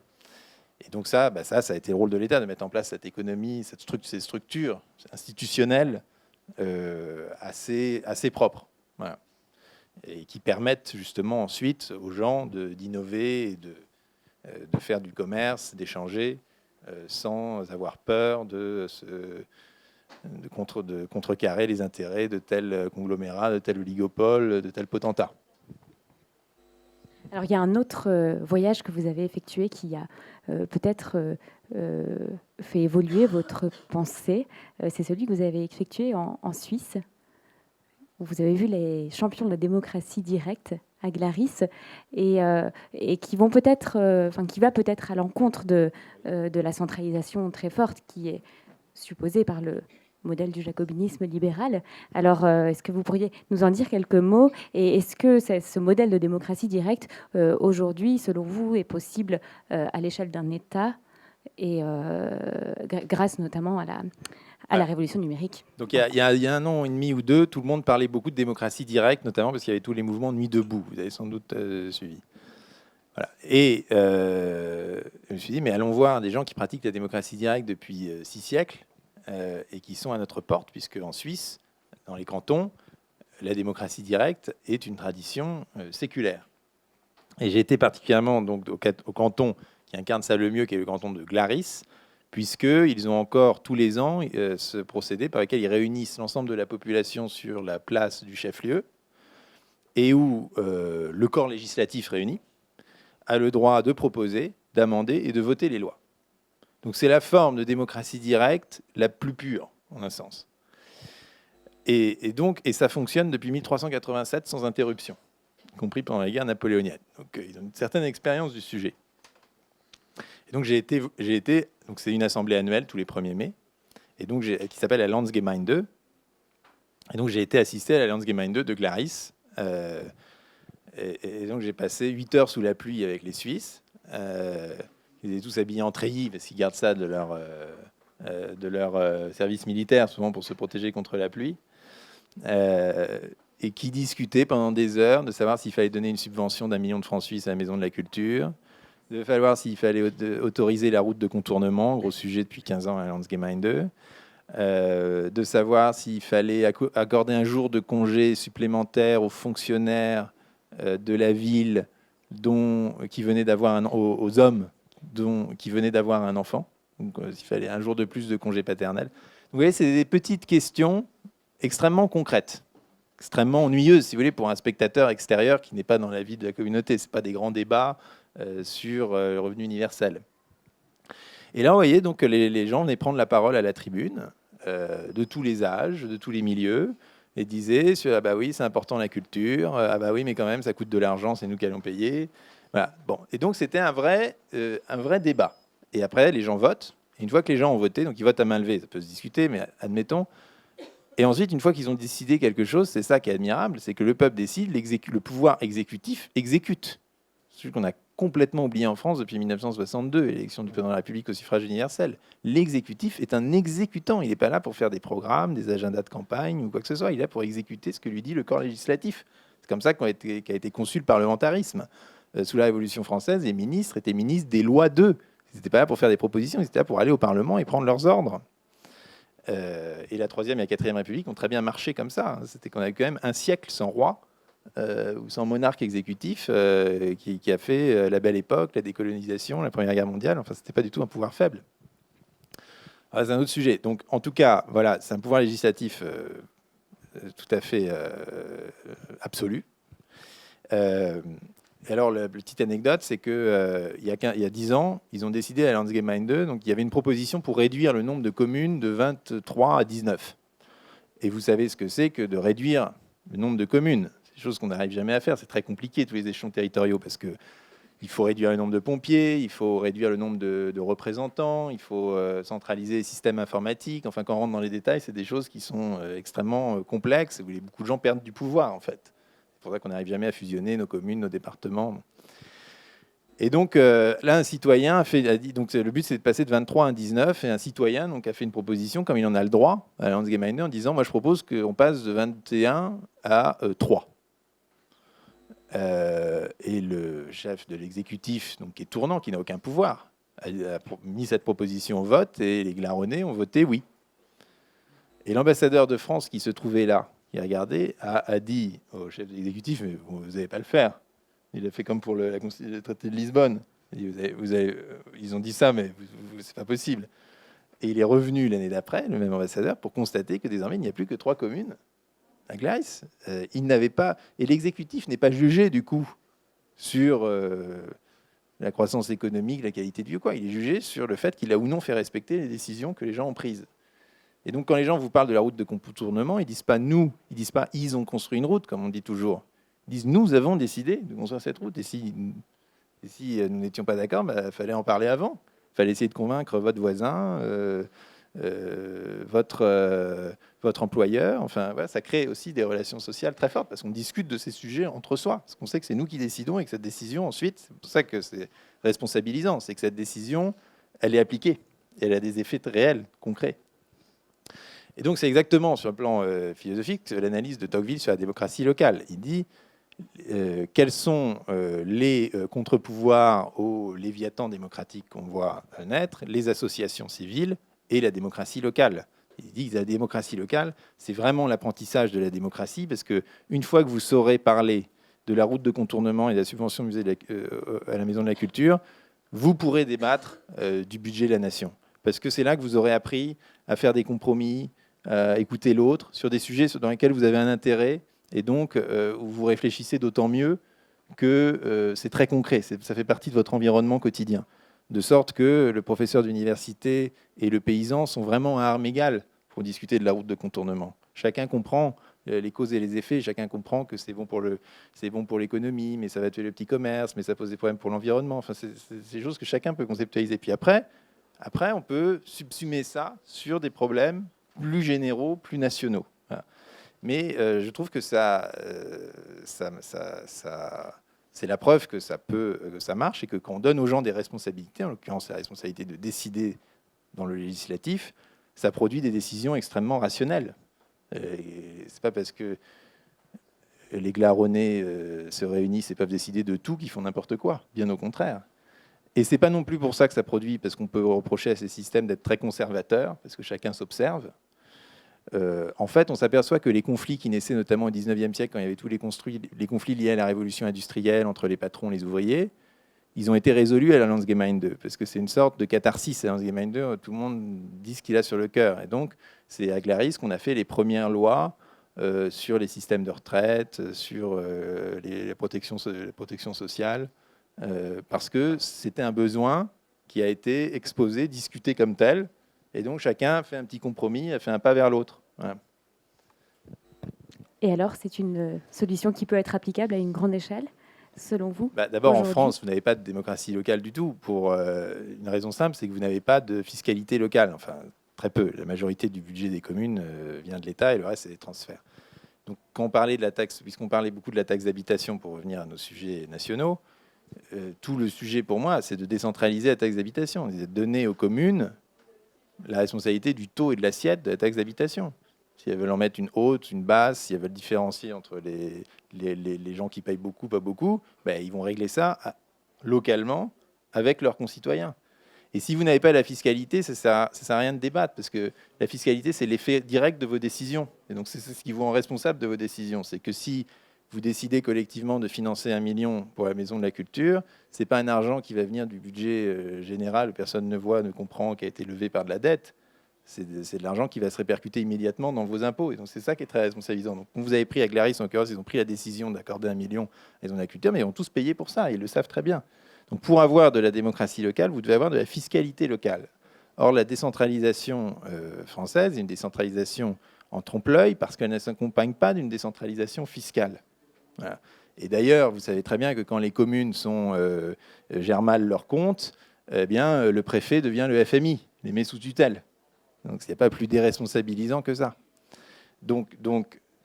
Et donc ça a été le rôle de l'État de mettre en place cette économie, ces structures institutionnelles assez propres. Voilà. et qui permettent justement ensuite aux gens d'innover et de faire du commerce, d'échanger sans avoir peur de contrecarrer les intérêts de tel conglomérat, de tel oligopole, de tel potentat. Alors, il y a un autre voyage que vous avez effectué qui a peut-être fait évoluer votre pensée. C'est celui que vous avez effectué en Suisse, où vous avez vu les champions de la démocratie directe à Glaris et qui vont peut-être, qui va peut-être à l'encontre de la centralisation très forte qui est supposée par le modèle du jacobinisme libéral. Alors, est-ce que vous pourriez nous en dire quelques mots? Et est-ce que ce modèle de démocratie directe, aujourd'hui, selon vous, est possible à l'échelle d'un État et grâce notamment à la révolution numérique? Donc il y a un an et demi ou deux, tout le monde parlait beaucoup de démocratie directe, notamment parce qu'il y avait tous les mouvements Nuit debout. Vous avez sans doute suivi. Voilà. Et je me suis dit, mais allons voir des gens qui pratiquent la démocratie directe depuis 6 siècles et qui sont à notre porte, puisque en Suisse, dans les cantons, la démocratie directe est une tradition séculaire. Et j'ai été particulièrement donc, au canton qui incarne ça le mieux, qui est le canton de Glaris, puisqu'ils ont encore tous les ans ce procédé par lequel ils réunissent l'ensemble de la population sur la place du chef-lieu et où le corps législatif réuni a le droit de proposer, d'amender et de voter les lois. Donc c'est la forme de démocratie directe la plus pure, en un sens. Et ça fonctionne depuis 1387 sans interruption, y compris pendant la guerre napoléonienne. Donc ils ont une certaine expérience du sujet. Et donc j'ai été donc c'est une assemblée annuelle tous les 1er mai, et donc qui s'appelle la Landsgemeinde. Et donc j'ai été assisté à la Landsgemeinde de Glaris. Et donc j'ai passé 8 heures sous la pluie avec les Suisses. Ils étaient tous habillés en treillis parce qu'ils gardent ça de leur service militaire, souvent pour se protéger contre la pluie. Et qui discutaient pendant des heures de savoir s'il fallait donner une subvention d'1 million de francs suisses à la Maison de la Culture, de savoir s'il fallait autoriser la route de contournement, gros sujet depuis 15 ans à la Landsgemeinde, de savoir s'il fallait accorder un jour de congé supplémentaire aux fonctionnaires de la ville qui venaient d'avoir aux hommes qui venaient d'avoir un enfant. Donc, il fallait un jour de plus de congé paternel. Vous voyez, c'est des petites questions extrêmement concrètes, extrêmement ennuyeuses, si vous voulez, pour un spectateur extérieur qui n'est pas dans la vie de la communauté. Ce n'est pas des grands débats sur le revenu universel. Et là, vous voyez, donc, les gens venaient prendre la parole à la tribune, de tous les âges, de tous les milieux, et disaient ah bah oui, c'est important la culture, ah bah oui, mais quand même, ça coûte de l'argent, c'est nous qui allons payer. Voilà. Bon. Et donc, c'était un vrai débat. Et après, les gens votent. Et une fois que les gens ont voté, donc ils votent à main levée, ça peut se discuter, mais admettons. Et ensuite, une fois qu'ils ont décidé quelque chose, c'est ça qui est admirable, c'est que le peuple décide, le pouvoir exécutif exécute. C'est ce qu'on a complètement oublié en France depuis 1962, l'élection du président de la République au suffrage universel. L'exécutif est un exécutant. Il n'est pas là pour faire des programmes, des agendas de campagne ou quoi que ce soit. Il est là pour exécuter ce que lui dit le corps législatif. C'est comme ça qu'a été conçu le parlementarisme. Sous la Révolution française, les ministres étaient ministres des lois d'eux. Ils n'étaient pas là pour faire des propositions, ils étaient là pour aller au Parlement et prendre leurs ordres. Et la Troisième et la Quatrième République ont très bien marché comme ça. C'était qu'on avait quand même un siècle sans roi ou sans monarque exécutif qui a fait la Belle Époque, la décolonisation, la Première Guerre mondiale. Enfin, c'était pas du tout un pouvoir faible. Alors, c'est un autre sujet. Donc, en tout cas, voilà, c'est un pouvoir législatif tout à fait absolu. Et alors, la petite anecdote, c'est qu'il y a 10 ans, ils ont décidé à la Landsgemeinde, donc il y avait une proposition pour réduire le nombre de communes de 23 à 19. Et vous savez ce que c'est que de réduire le nombre de communes. C'est des choses qu'on n'arrive jamais à faire. C'est très compliqué, tous les échelons territoriaux, parce qu'il faut réduire le nombre de pompiers, il faut réduire le nombre de représentants, il faut centraliser les systèmes informatiques. Enfin, quand on rentre dans les détails, c'est des choses qui sont extrêmement complexes. Beaucoup de gens perdent du pouvoir, en fait. C'est pour ça qu'on n'arrive jamais à fusionner nos communes, nos départements. Et donc, là, un citoyen a dit... Donc, le but, c'est de passer de 23 à 19. Et un citoyen donc, a fait une proposition, comme il en a le droit, à la Landsgemeinde, en disant, moi, je propose qu'on passe de 21 à 3. Et le chef de l'exécutif, donc, qui est tournant, qui n'a aucun pouvoir, a mis cette proposition au vote, et les Glaronnais ont voté oui. Et l'ambassadeur de France qui se trouvait là, qui a regardé, a dit au chef exécutif, mais vous n'allez pas le faire. Il a fait comme pour le traité de Lisbonne. Ils ont dit ça, mais c'est pas possible. Et il est revenu l'année d'après, le même ambassadeur, pour constater que désormais, il n'y a plus que 3 communes à Gleis. Il n'avait pas... Et l'exécutif n'est pas jugé, du coup, sur la croissance économique, la qualité de vie, quoi. Il est jugé sur le fait qu'il a ou non fait respecter les décisions que les gens ont prises. Et donc, quand les gens vous parlent de la route de contournement, ils disent pas nous, ils disent pas ils ont construit une route, comme on dit toujours. Ils disent nous avons décidé de construire cette route. Et si nous n'étions pas d'accord, il fallait en parler avant. Il fallait essayer de convaincre votre voisin, votre employeur. Enfin, voilà, ça crée aussi des relations sociales très fortes parce qu'on discute de ces sujets entre soi. Parce qu'on sait que c'est nous qui décidons et que cette décision, ensuite, c'est pour ça que c'est responsabilisant, c'est que cette décision, elle est appliquée. Elle a des effets réels, concrets. Et donc, c'est exactement sur le plan philosophique l'analyse de Tocqueville sur la démocratie locale. Il dit quels sont les contre-pouvoirs au léviathan démocratique qu'on voit naître, les associations civiles et la démocratie locale. Il dit que la démocratie locale, c'est vraiment l'apprentissage de la démocratie, parce qu'une fois que vous saurez parler de la route de contournement et de la subvention musée à la Maison de la Culture, vous pourrez débattre du budget de la nation. Parce que c'est là que vous aurez appris à faire des compromis, à écouter l'autre, sur des sujets dans lesquels vous avez un intérêt, et donc où vous réfléchissez d'autant mieux que c'est très concret, ça fait partie de votre environnement quotidien. De sorte que le professeur d'université et le paysan sont vraiment à armes égales pour discuter de la route de contournement. Chacun comprend les causes et les effets, chacun comprend que c'est bon pour l'économie, mais ça va tuer le petit commerce, mais ça pose des problèmes pour l'environnement. Enfin, c'est des choses que chacun peut conceptualiser. Puis après, on peut subsumer ça sur des problèmes plus généraux, plus nationaux. Voilà. Mais je trouve que c'est la preuve que ça marche et que quand on donne aux gens des responsabilités, en l'occurrence la responsabilité de décider dans le législatif, ça produit des décisions extrêmement rationnelles. C'est pas parce que les glaronnés se réunissent et peuvent décider de tout qu'ils font n'importe quoi, bien au contraire. Et c'est pas non plus pour ça que ça produit, parce qu'on peut reprocher à ces systèmes d'être très conservateurs, parce que chacun s'observe. En fait, on s'aperçoit que les conflits qui naissaient notamment au XIXe siècle, quand il y avait tous les conflits liés à la révolution industrielle entre les patrons et les ouvriers, ils ont été résolus à la Landsgemeinde, parce que c'est une sorte de catharsis à la Landsgemeinde, tout le monde dit ce qu'il a sur le cœur. Et donc, c'est à Glaris qu'on a fait les premières lois sur les systèmes de retraite, sur la protection sociale, parce que c'était un besoin qui a été exposé, discuté comme tel, et donc chacun fait un petit compromis, a fait un pas vers l'autre. Voilà. Et alors, c'est une solution qui peut être applicable à une grande échelle, selon vous? D'abord, en France, vous n'avez pas de démocratie locale du tout, pour une raison simple, c'est que vous n'avez pas de fiscalité locale. Enfin, très peu. La majorité du budget des communes vient de l'État et le reste, c'est des transferts. Donc, quand on parlait de la taxe, puisqu'on parlait beaucoup de la taxe d'habitation pour revenir à nos sujets nationaux, tout le sujet pour moi, c'est de décentraliser la taxe d'habitation, c'est de donner aux communes la responsabilité du taux et de l'assiette de la taxe d'habitation. Si elles veulent en mettre une haute, une basse, si elles veulent différencier entre les gens qui payent beaucoup, pas beaucoup, ils vont régler ça localement avec leurs concitoyens. Et si vous n'avez pas la fiscalité, ça ne sert à rien de débattre, parce que la fiscalité, c'est l'effet direct de vos décisions. Et donc, c'est ce qui vous rend responsable de vos décisions. C'est que si vous décidez collectivement de financer 1 million pour la Maison de la Culture, ce n'est pas un argent qui va venir du budget général, personne ne voit, ne comprend, qui a été levé par de la dette. C'est de l'argent qui va se répercuter immédiatement dans vos impôts. Et donc, c'est ça qui est très responsabilisant. Donc, quand vous avez pris à Glaris, en l'occurrence, ils ont pris la décision d'accorder 1 million à la Maison de la Culture, mais ils vont tous payer pour ça, ils le savent très bien. Donc, pour avoir de la démocratie locale, vous devez avoir de la fiscalité locale. Or, la décentralisation française est une décentralisation en trompe-l'œil parce qu'elle ne s'accompagne pas d'une décentralisation fiscale. Voilà. Et d'ailleurs, vous savez très bien que quand les communes gèrent mal leurs comptes, le préfet devient le FMI, les met sous tutelle. Donc, il n'y a pas plus déresponsabilisant que ça. Donc,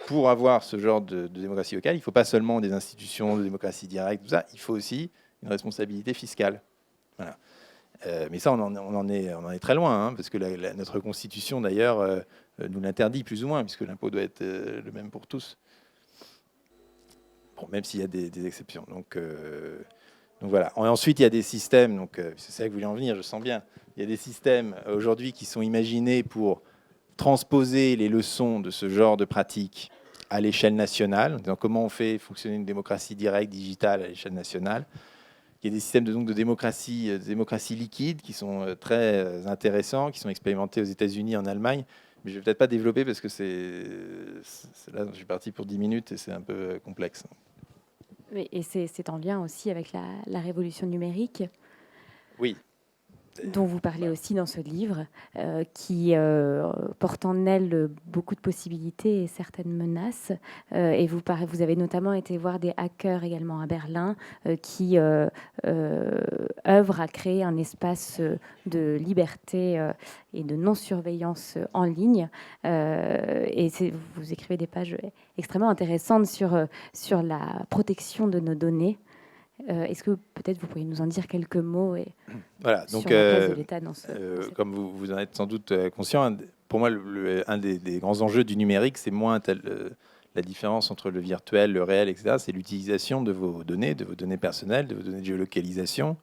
pour avoir ce genre de démocratie locale, il ne faut pas seulement des institutions de démocratie directe, tout ça, il faut aussi une responsabilité fiscale. Voilà. Mais ça, on en est très loin, hein, parce que notre Constitution, d'ailleurs, nous l'interdit plus ou moins, puisque l'impôt doit être le même pour tous. Bon, même s'il y a des exceptions. Donc voilà. Et ensuite, il y a des systèmes, c'est ça que vous voulez en venir, je sens bien. Il y a des systèmes aujourd'hui qui sont imaginés pour transposer les leçons de ce genre de pratique à l'échelle nationale, en disant comment on fait fonctionner une démocratie directe, digitale à l'échelle nationale. Il y a des systèmes de démocratie liquide qui sont très intéressants, qui sont expérimentés aux États-Unis, en Allemagne. Mais je ne vais peut-être pas développer parce que là, je suis parti pour 10 minutes et c'est un peu complexe. Et c'est en lien aussi avec la révolution numérique. Oui. Dont vous parlez aussi dans ce livre, qui porte en elle beaucoup de possibilités et certaines menaces. Et vous avez notamment été voir des hackers également à Berlin qui œuvrent à créer un espace de liberté et de non-surveillance en ligne. Et vous écrivez des pages extrêmement intéressantes sur la protection de nos données. Est-ce que peut-être vous pourriez nous en dire quelques mots voilà, sur donc, la place de l'État dans comme vous en êtes sans doute conscient, pour moi, un des grands enjeux du numérique, c'est moins la différence entre le virtuel, le réel, etc. C'est l'utilisation de vos données personnelles, de vos données de géolocalisation,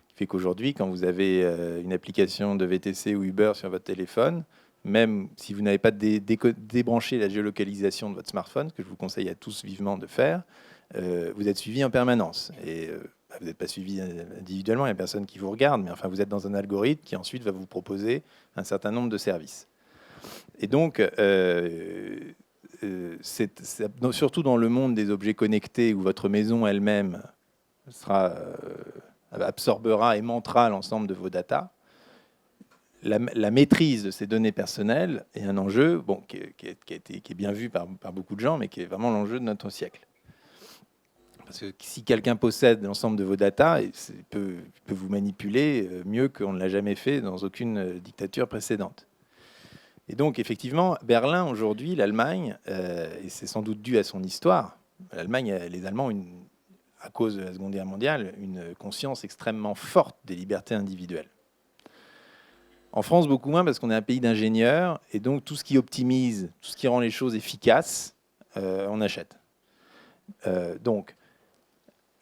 qui fait qu'aujourd'hui, quand vous avez une application de VTC ou Uber sur votre téléphone, même si vous n'avez pas débranché la géolocalisation de votre smartphone, ce que je vous conseille à tous vivement de faire, vous êtes suivi en permanence. Et vous n'êtes pas suivi individuellement, il n'y a personne qui vous regarde, mais enfin, vous êtes dans un algorithme qui ensuite va vous proposer un certain nombre de services. Et donc, surtout dans le monde des objets connectés, où votre maison elle-même absorbera et montera l'ensemble de vos datas, la maîtrise de ces données personnelles est un enjeu qui est bien vu par beaucoup de gens, mais qui est vraiment l'enjeu de notre siècle. Parce que si quelqu'un possède l'ensemble de vos datas, il peut vous manipuler mieux qu'on ne l'a jamais fait dans aucune dictature précédente. Et donc, effectivement, Berlin, aujourd'hui, l'Allemagne, et c'est sans doute dû à son histoire, les Allemands ont, à cause de la Seconde Guerre mondiale, une conscience extrêmement forte des libertés individuelles. En France, beaucoup moins, parce qu'on est un pays d'ingénieurs, et donc tout ce qui optimise, tout ce qui rend les choses efficaces, on achète.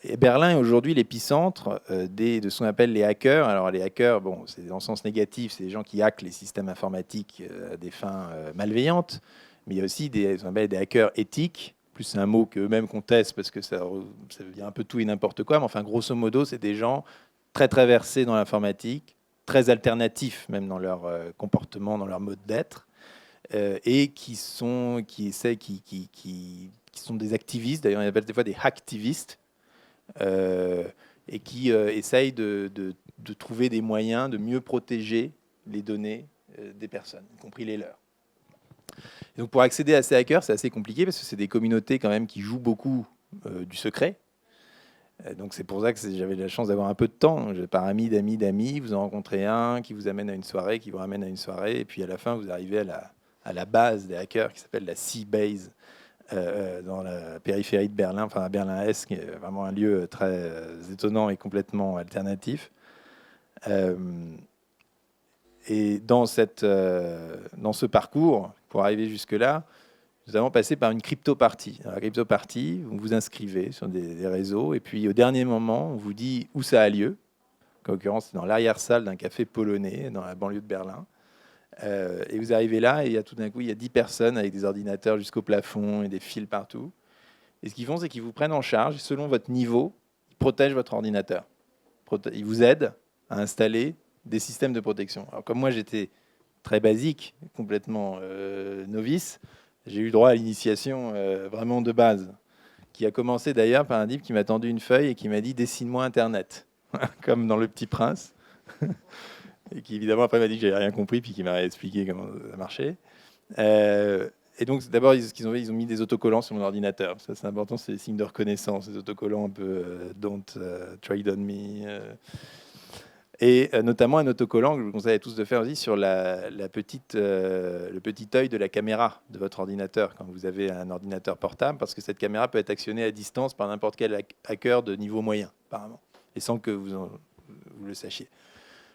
Et Berlin est aujourd'hui l'épicentre de ce qu'on appelle les hackers. Alors les hackers, c'est dans le sens négatif, c'est des gens qui hackent les systèmes informatiques à des fins malveillantes, mais il y a aussi ce qu'on appelle des hackers éthiques. Plus c'est un mot qu'eux-mêmes contestent parce que ça veut dire un peu tout et n'importe quoi, mais enfin grosso modo, c'est des gens très versés dans l'informatique, très alternatifs même dans leur comportement, dans leur mode d'être, et qui sont des activistes. D'ailleurs, on appelle des fois des hacktivistes. Et qui essayent de trouver des moyens de mieux protéger les données des personnes, y compris les leurs. Et donc pour accéder à ces hackers, c'est assez compliqué parce que c'est des communautés quand même qui jouent beaucoup du secret. Donc c'est pour ça que j'avais la chance d'avoir un peu de temps. Par ami d'amis, vous en rencontrez un qui vous amène à une soirée, qui vous ramène à une soirée, et puis à la fin, vous arrivez à la base des hackers qui s'appelle la C-Base, dans la périphérie de Berlin, enfin à Berlin-Est, qui est vraiment un lieu très étonnant et complètement alternatif. Et dans ce parcours, pour arriver jusque-là, nous avons passé par une crypto-partie. La crypto-partie, vous vous inscrivez sur des réseaux, et puis au dernier moment, on vous dit où ça a lieu. En l'occurrence, c'est dans l'arrière-salle d'un café polonais, dans la banlieue de Berlin. Et vous arrivez là, et tout d'un coup, il y a 10 personnes avec des ordinateurs jusqu'au plafond et des fils partout. Et ce qu'ils font, c'est qu'ils vous prennent en charge, et selon votre niveau, ils protègent votre ordinateur. Ils vous aident à installer des systèmes de protection. Alors, comme moi, j'étais très basique, complètement novice, j'ai eu droit à l'initiation vraiment de base, qui a commencé d'ailleurs par un type qui m'a tendu une feuille et qui m'a dit « Dessine-moi Internet », comme dans Le Petit Prince. Et qui évidemment après m'a dit que j'avais rien compris, puis qui m'a expliqué comment ça marchait. Et donc d'abord, ce qu'ils ont fait, ils ont mis des autocollants sur mon ordinateur. Ça, c'est important, c'est des signes de reconnaissance, des autocollants un peu don't trade on me. Et notamment un autocollant que je vous conseille à tous de faire aussi sur le petit œil de la caméra de votre ordinateur quand vous avez un ordinateur portable, parce que cette caméra peut être actionnée à distance par n'importe quel hacker de niveau moyen, apparemment, et sans que vous le sachiez.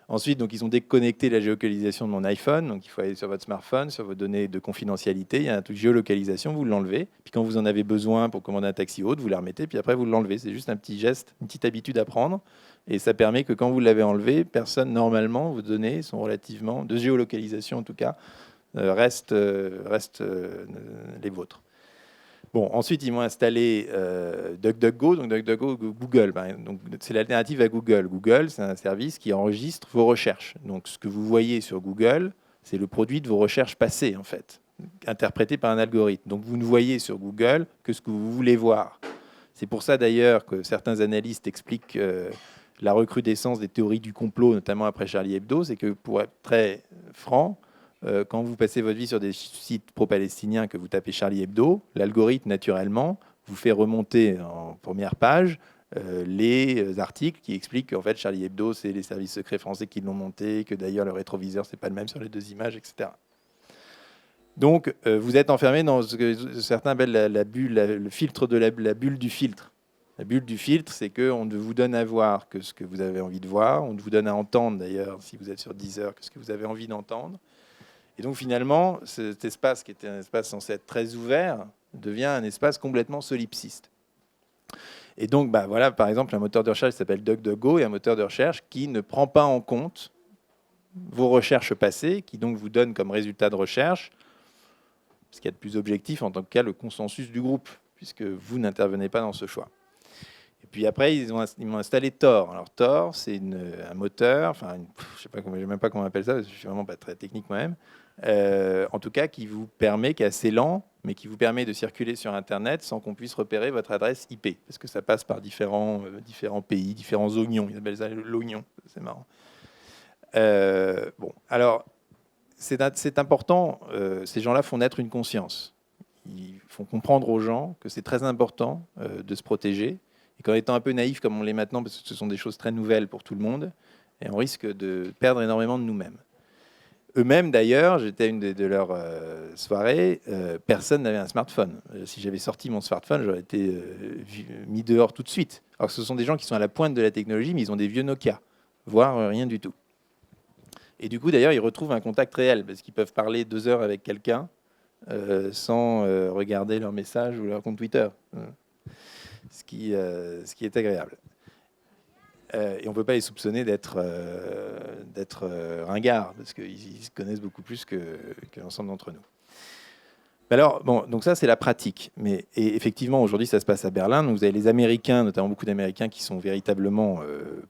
Ensuite, donc, ils ont déconnecté la géolocalisation de mon iPhone. Donc, il faut aller sur votre smartphone, sur vos données de confidentialité. Il y a un truc géolocalisation, vous l'enlevez. Puis quand vous en avez besoin pour commander un taxi haute, vous la remettez. Puis après, vous l'enlevez. C'est juste un petit geste, une petite habitude à prendre. Et ça permet que quand vous l'avez enlevé, personne, normalement, vos données sont relativement, de géolocalisation en tout cas, restent les vôtres. Bon, ensuite, ils m'ont installé DuckDuckGo, donc DuckDuckGo, Google. Donc, c'est l'alternative à Google. Google, c'est un service qui enregistre vos recherches. Donc, ce que vous voyez sur Google, c'est le produit de vos recherches passées, en fait, interprété par un algorithme. Donc, vous ne voyez sur Google que ce que vous voulez voir. C'est pour ça, d'ailleurs, que certains analystes expliquent la recrudescence des théories du complot, notamment après Charlie Hebdo. C'est que, pour être très franc, quand vous passez votre vie sur des sites pro-palestiniens, que vous tapez Charlie Hebdo, l'algorithme, naturellement, vous fait remonter en première page les articles qui expliquent qu'en fait, Charlie Hebdo, c'est les services secrets français qui l'ont monté, que d'ailleurs, le rétroviseur, c'est pas le même sur les deux images, etc. Donc, vous êtes enfermé dans ce que certains appellent la bulle, le filtre de la bulle du filtre. La bulle du filtre, c'est qu'on ne vous donne à voir que ce que vous avez envie de voir, on ne vous donne à entendre, d'ailleurs, si vous êtes sur Deezer, que ce que vous avez envie d'entendre. Et donc finalement, cet espace qui était un espace censé être très ouvert devient un espace complètement solipsiste. Et donc, voilà, par exemple, un moteur de recherche qui s'appelle DuckDuckGo est un moteur de recherche qui ne prend pas en compte vos recherches passées, qui donc vous donne comme résultat de recherche ce qu'il y a de plus objectif, en tant que cas, le consensus du groupe, puisque vous n'intervenez pas dans ce choix. Et puis après, ils m'ont installé Tor. Alors Tor, c'est un moteur, je ne sais même pas comment on appelle ça, parce que je ne suis vraiment pas très technique moi-même, en tout cas qui vous permet, qui est assez lent, mais qui vous permet de circuler sur Internet sans qu'on puisse repérer votre adresse IP, parce que ça passe par différents pays, différents oignons. Ils appellent ça l'oignon, c'est marrant. Alors, c'est important, ces gens-là font naître une conscience. Ils font comprendre aux gens que c'est très important de se protéger, et qu'en étant un peu naïf comme on l'est maintenant, parce que ce sont des choses très nouvelles pour tout le monde, et on risque de perdre énormément de nous-mêmes. Eux-mêmes, d'ailleurs, j'étais à une de leurs soirées, personne n'avait un smartphone. Si j'avais sorti mon smartphone, j'aurais été mis dehors tout de suite. Alors que ce sont des gens qui sont à la pointe de la technologie, mais ils ont des vieux Nokia, voire rien du tout. Et du coup, d'ailleurs, ils retrouvent un contact réel, parce qu'ils peuvent parler 2 heures avec quelqu'un sans regarder leur message ou leur compte Twitter, ce qui est agréable. Et on ne peut pas les soupçonner d'être ringards, parce qu'ils se connaissent beaucoup plus que l'ensemble d'entre nous. Alors, donc ça, c'est la pratique. Et effectivement, aujourd'hui, ça se passe à Berlin. Donc, vous avez les Américains, notamment beaucoup d'Américains, qui sont véritablement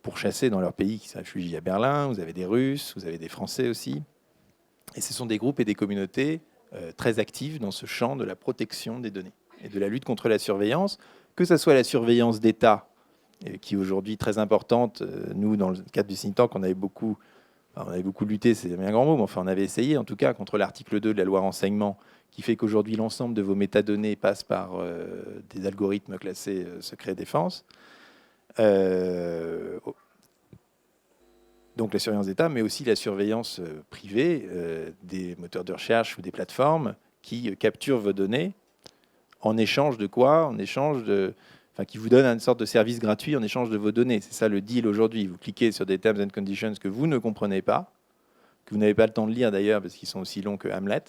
pourchassés dans leur pays, qui se réfugient à Berlin. Vous avez des Russes, vous avez des Français aussi. Et ce sont des groupes et des communautés très actives dans ce champ de la protection des données et de la lutte contre la surveillance, que ce soit la surveillance d'État, qui est aujourd'hui très importante. Nous, dans le cadre du think tank, on avait beaucoup lutté, c'est un grand mot, mais enfin, on avait essayé, en tout cas, contre l'article 2 de la loi renseignement, qui fait qu'aujourd'hui, l'ensemble de vos métadonnées passe par des algorithmes classés secret défense. Donc la surveillance d'État, mais aussi la surveillance privée des moteurs de recherche ou des plateformes qui capturent vos données en échange de quoi? En échange qui vous donnent une sorte de service gratuit en échange de vos données. C'est ça le deal aujourd'hui. Vous cliquez sur des terms and conditions que vous ne comprenez pas, que vous n'avez pas le temps de lire d'ailleurs parce qu'ils sont aussi longs que Hamlet,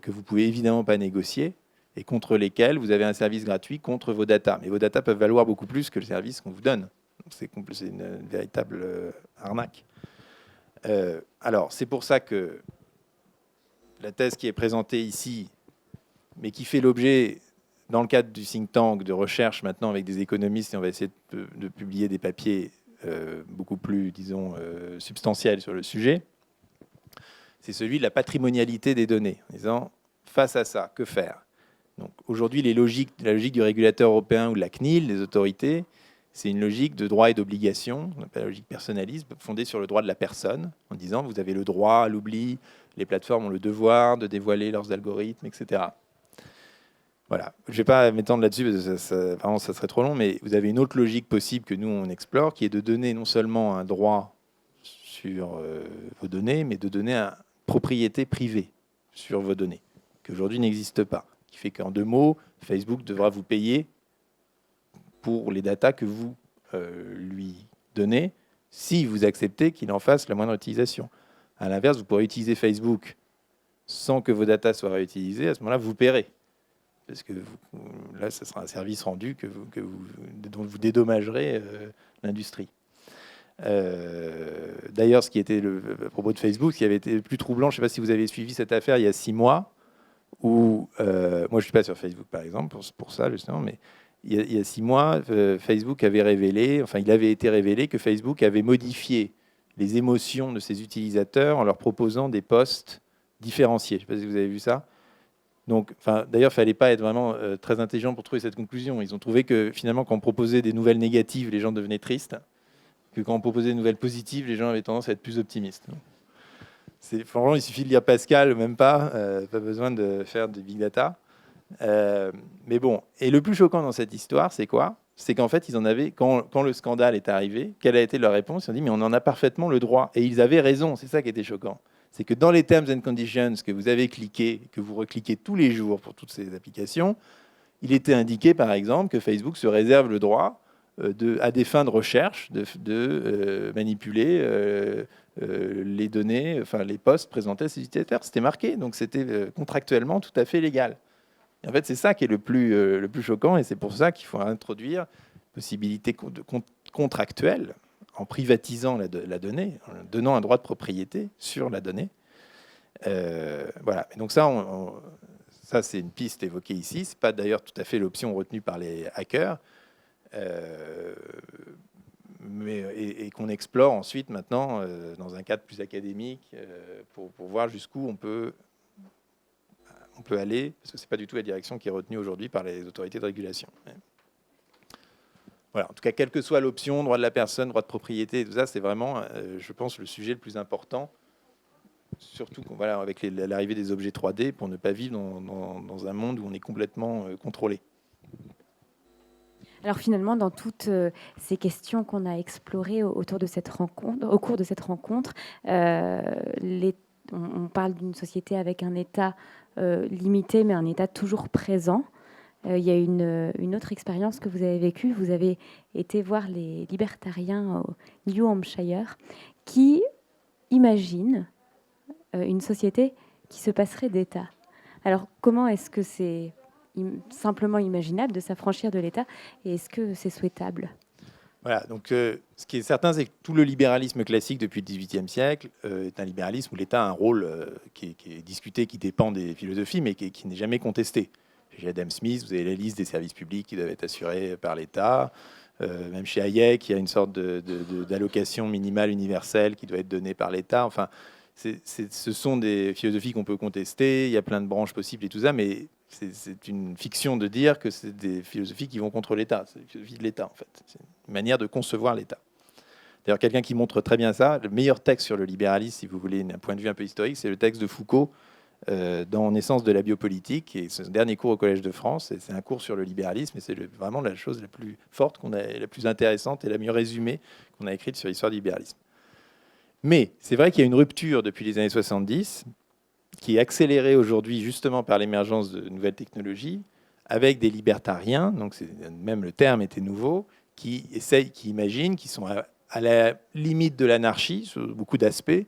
que vous pouvez évidemment pas négocier et contre lesquels vous avez un service gratuit contre vos datas. Mais vos datas peuvent valoir beaucoup plus que le service qu'on vous donne. C'est une véritable arnaque. Alors, c'est pour ça que la thèse qui est présentée ici, mais qui fait l'objet, dans le cadre du think tank de recherche maintenant avec des économistes, et on va essayer de publier des papiers beaucoup plus, disons, substantiels sur le sujet, c'est celui de la patrimonialité des données, en disant, face à ça, que faire? Donc, aujourd'hui, la logique du régulateur européen ou de la CNIL, des autorités, c'est une logique de droit et d'obligation, on appelle la logique personnalisme, fondée sur le droit de la personne, en disant vous avez le droit à l'oubli, les plateformes ont le devoir de dévoiler leurs algorithmes, etc. Voilà, je ne vais pas m'étendre là-dessus, parce que ça serait trop long, mais vous avez une autre logique possible que nous, on explore, qui est de donner non seulement un droit sur vos données, mais de donner une propriété privée sur vos données, qui aujourd'hui n'existe pas, qui fait qu'en 2 mots, Facebook devra vous payer pour les datas que vous lui donnez, si vous acceptez qu'il en fasse la moindre utilisation. À l'inverse, vous pourrez utiliser Facebook sans que vos datas soient réutilisées. À ce moment-là, vous paierez. Parce que là, ce sera un service rendu dont vous dédommagerez l'industrie. D'ailleurs, ce qui était à propos de Facebook, ce qui avait été le plus troublant, je ne sais pas si vous avez suivi cette affaire il y a 6 mois, où, moi je ne suis pas sur Facebook par exemple, pour ça justement, mais il y a 6 mois, Facebook avait révélé, enfin il avait été révélé que Facebook avait modifié les émotions de ses utilisateurs en leur proposant des posts différenciés. Je ne sais pas si vous avez vu ça. Donc, d'ailleurs, il ne fallait pas être vraiment très intelligent pour trouver cette conclusion. Ils ont trouvé que finalement, quand on proposait des nouvelles négatives, les gens devenaient tristes, que quand on proposait des nouvelles positives, les gens avaient tendance à être plus optimistes. Franchement, il suffit de lire Pascal, même pas besoin de faire du big data. Mais bon, et le plus choquant dans cette histoire, c'est quoi? C'est qu'en fait, ils en avaient, quand le scandale est arrivé, quelle a été leur réponse? Ils ont dit, mais on en a parfaitement le droit. Et ils avaient raison, c'est ça qui était choquant. C'est que dans les Terms and Conditions que vous avez cliqué, que vous recliquez tous les jours pour toutes ces applications, il était indiqué, par exemple, que Facebook se réserve le droit, à des fins de recherche, de manipuler les données, enfin les posts présentés à ses utilisateurs. C'était marqué, donc c'était contractuellement tout à fait légal. Et en fait, c'est ça qui est le plus choquant, et c'est pour ça qu'il faut introduire possibilité contractuelle en privatisant la donnée, en donnant un droit de propriété sur la donnée. Voilà. Et donc ça c'est une piste évoquée ici. C'est pas d'ailleurs tout à fait l'option retenue par les hackers, et qu'on explore ensuite maintenant dans un cadre plus académique pour voir jusqu'où on peut aller, parce que c'est pas du tout la direction qui est retenue aujourd'hui par les autorités de régulation. Voilà. En tout cas, quelle que soit l'option, droit de la personne, droit de propriété, tout ça, c'est vraiment, je pense, le sujet le plus important, surtout voilà, avec l'arrivée des objets 3D, pour ne pas vivre dans un monde où on est complètement contrôlé. Alors finalement, dans toutes ces questions qu'on a explorées autour de cette rencontre, au cours de cette rencontre, on parle d'une société avec un État limité, mais un État toujours présent. Il y a une autre expérience que vous avez vécue. Vous avez été voir les libertariens au New Hampshire qui imaginent une société qui se passerait d'État. Alors comment est-ce que c'est simplement imaginable de s'affranchir de l'État, et est-ce que c'est souhaitable? Voilà, donc ce qui est certain, c'est que tout le libéralisme classique depuis le XVIIIe siècle est un libéralisme où l'État a un rôle qui est discuté, qui dépend des philosophies, mais qui n'est jamais contesté. Chez Adam Smith, vous avez la liste des services publics qui doivent être assurés par l'État. Même chez Hayek, il y a une sorte d'allocation minimale universelle qui doit être donnée par l'État. Enfin, ce sont des philosophies qu'on peut contester, il y a plein de branches possibles et tout ça, mais c'est une fiction de dire que c'est des philosophies qui vont contre l'État. C'est une philosophie de l'État, en fait. C'est une manière de concevoir l'État. D'ailleurs, quelqu'un qui montre très bien ça, le meilleur texte sur le libéralisme, si vous voulez, d'un point de vue un peu historique, c'est le texte de Foucault dans Naissance de la biopolitique, et c'est son dernier cours au Collège de France, et c'est un cours sur le libéralisme, et c'est vraiment la chose la plus forte, la plus intéressante et la mieux résumée qu'on a écrite sur l'histoire du libéralisme. Mais c'est vrai qu'il y a une rupture depuis les années 70, qui est accélérée aujourd'hui justement par l'émergence de nouvelles technologies, avec des libertariens, donc même le terme était nouveau, qui imaginent, qui sont à la limite de l'anarchie sur beaucoup d'aspects,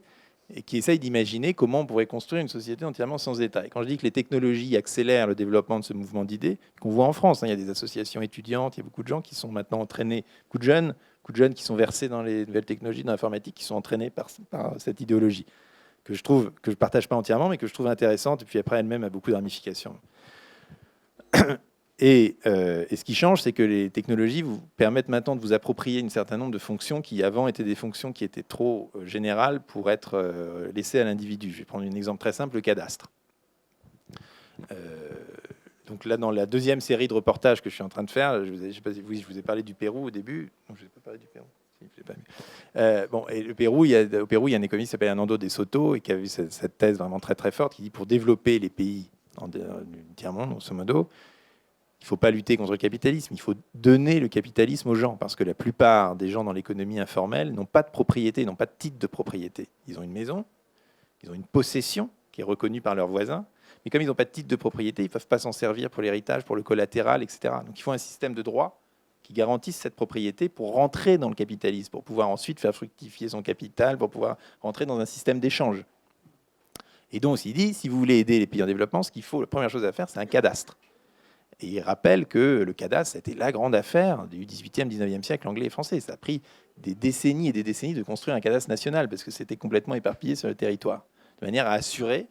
et qui essayent d'imaginer comment on pourrait construire une société entièrement sans État. Et quand je dis que les technologies accélèrent le développement de ce mouvement d'idées, qu'on voit en France, il y a des associations étudiantes, il y a beaucoup de gens qui sont maintenant entraînés, beaucoup de jeunes qui sont versés dans les nouvelles technologies, dans l'informatique, qui sont entraînés par cette idéologie, que je ne partage pas entièrement, mais que je trouve intéressante, et puis après elle-même a beaucoup de ramifications. Et ce qui change, c'est que les technologies vous permettent maintenant de vous approprier un certain nombre de fonctions qui avant étaient des fonctions qui étaient trop générales pour être laissées à l'individu. Je vais prendre un exemple très simple, le cadastre. Donc là, dans la deuxième série de reportages que je suis en train de faire, je vous ai parlé du Pérou au début. Non, je ne vous ai pas parlé du Pérou. Bon, et au Pérou, il y a un économiste qui s'appelle Hernando de Soto et qui a vu cette thèse vraiment très très forte qui dit pour développer les pays du tiers-monde, grosso modo, il ne faut pas lutter contre le capitalisme, il faut donner le capitalisme aux gens, parce que la plupart des gens dans l'économie informelle n'ont pas de propriété, n'ont pas de titre de propriété. Ils ont une maison, ils ont une possession qui est reconnue par leurs voisins, mais comme ils n'ont pas de titre de propriété, ils ne peuvent pas s'en servir pour l'héritage, pour le collatéral, etc. Donc il faut un système de droit qui garantisse cette propriété pour rentrer dans le capitalisme, pour pouvoir ensuite faire fructifier son capital, pour pouvoir rentrer dans un système d'échange. Et donc il dit, si vous voulez aider les pays en développement, ce qu'il faut, la première chose à faire, c'est un cadastre. Et il rappelle que le cadastre, c'était la grande affaire du 18e, 19e siècle anglais et français. Ça a pris des décennies et des décennies de construire un cadastre national parce que c'était complètement éparpillé sur le territoire, de manière à assurer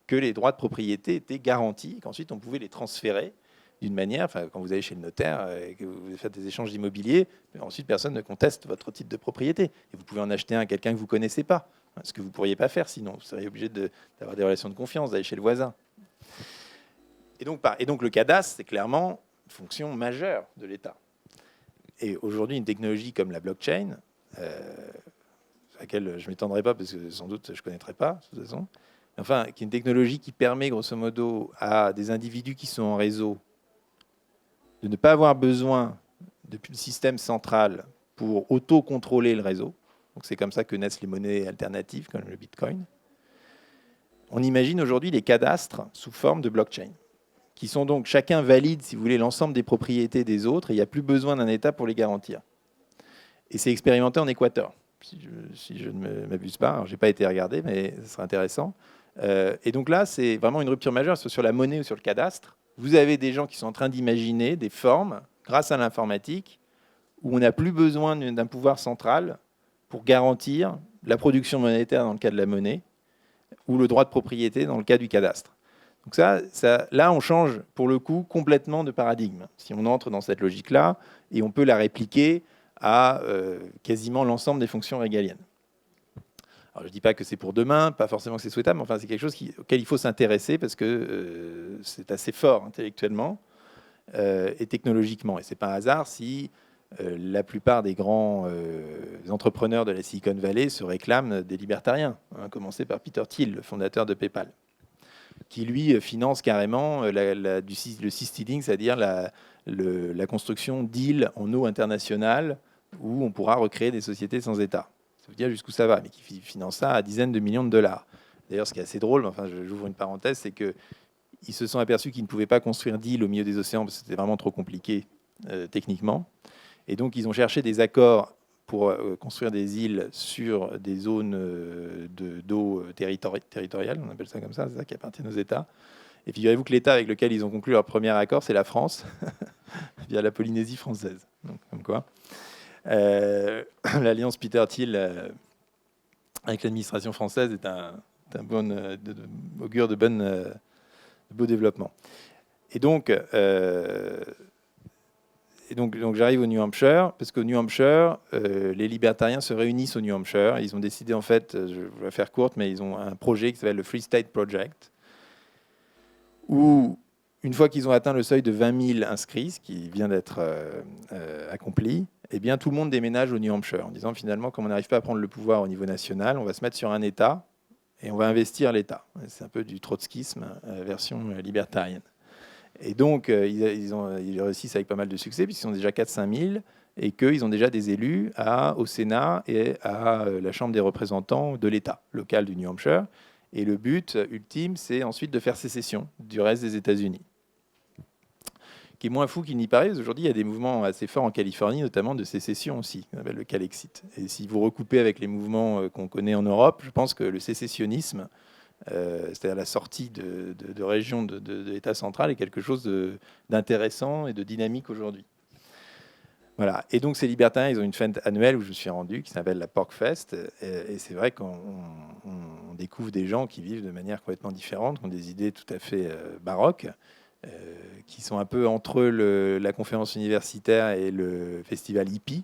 que les droits de propriété étaient garantis, et qu'ensuite on pouvait les transférer d'une manière, enfin, quand vous allez chez le notaire et que vous faites des échanges immobiliers, ensuite personne ne conteste votre titre de propriété. Et vous pouvez en acheter un à quelqu'un que vous ne connaissez pas, ce que vous ne pourriez pas faire sinon. Vous seriez obligé d'avoir des relations de confiance, d'aller chez le voisin. Et donc le cadastre, c'est clairement une fonction majeure de l'État. Et aujourd'hui, une technologie comme la blockchain, à laquelle je ne m'étendrai pas parce que sans doute je ne connaîtrai pas, de toute façon, enfin, qui est une technologie qui permet grosso modo à des individus qui sont en réseau de ne pas avoir besoin de système central pour auto-contrôler le réseau. Donc c'est comme ça que naissent les monnaies alternatives, comme le Bitcoin. On imagine aujourd'hui des cadastres sous forme de blockchain, qui sont donc chacun valide, si vous voulez, l'ensemble des propriétés des autres, et il n'y a plus besoin d'un État pour les garantir. Et c'est expérimenté en Équateur, si je ne m'abuse pas. Alors, je n'ai pas été regardé, mais ce serait intéressant. Et donc là, c'est vraiment une rupture majeure, soit sur la monnaie ou sur le cadastre. Vous avez des gens qui sont en train d'imaginer des formes, grâce à l'informatique, où on n'a plus besoin d'un pouvoir central pour garantir la production monétaire dans le cas de la monnaie, ou le droit de propriété dans le cas du cadastre. Donc là, on change pour le coup complètement de paradigme, si on entre dans cette logique-là, et on peut la répliquer à quasiment l'ensemble des fonctions régaliennes. Alors, je ne dis pas que c'est pour demain, pas forcément que c'est souhaitable, mais enfin, c'est quelque chose auquel il faut s'intéresser parce que c'est assez fort intellectuellement et technologiquement. Et ce n'est pas un hasard si la plupart des grands entrepreneurs de la Silicon Valley se réclament des libertariens, à commencer par Peter Thiel, le fondateur de PayPal, qui lui finance carrément le seasteading, c'est-à-dire la construction d'îles en eau internationale où on pourra recréer des sociétés sans État. Ça veut dire jusqu'où ça va, mais qui finance ça à dizaines de millions de dollars. D'ailleurs, ce qui est assez drôle, enfin, j'ouvre une parenthèse, c'est qu'ils se sont aperçus qu'ils ne pouvaient pas construire d'îles au milieu des océans parce que c'était vraiment trop compliqué techniquement. Et donc, ils ont cherché des accords pour construire des îles sur des zones d'eau territoriale, on appelle ça comme ça, c'est ça qui appartient aux États. Et figurez-vous que l'État avec lequel ils ont conclu leur premier accord, c'est la France, via la Polynésie française. Donc, comme quoi, l'alliance Peter Thiel avec l'administration française est un bon augure de beaux développements. Et donc j'arrive au New Hampshire, parce qu'au New Hampshire, les libertariens se réunissent au New Hampshire. Ils ont décidé, en fait, je vais la faire courte, mais ils ont un projet qui s'appelle le Free State Project, où, une fois qu'ils ont atteint le seuil de 20 000 inscrits, ce qui vient d'être accompli, eh bien, tout le monde déménage au New Hampshire, en disant, finalement, comme on n'arrive pas à prendre le pouvoir au niveau national, on va se mettre sur un État, et on va investir l'État. C'est un peu du trotskisme, version libertarienne. Et donc, ils réussissent avec pas mal de succès, puisqu'ils sont déjà 4-5 000, et qu'ils ont déjà des élus au Sénat et à la Chambre des représentants de l'État local du New Hampshire. Et le but ultime, c'est ensuite de faire sécession du reste des États-Unis, qui est moins fou qu'il n'y paraît. Aujourd'hui, il y a des mouvements assez forts en Californie, notamment de sécession aussi, qu'on appelle le Calexit. Et si vous recoupez avec les mouvements qu'on connaît en Europe, je pense que le sécessionnisme, c'est-à-dire la sortie de régions de l'État central, est quelque chose d'intéressant et de dynamique aujourd'hui. Voilà. Et donc ces libertariens, ils ont une fête annuelle où je me suis rendu, qui s'appelle la PorcFest. Et c'est vrai qu'on découvre des gens qui vivent de manière complètement différente, qui ont des idées tout à fait baroques, qui sont un peu entre la conférence universitaire et le festival hippie.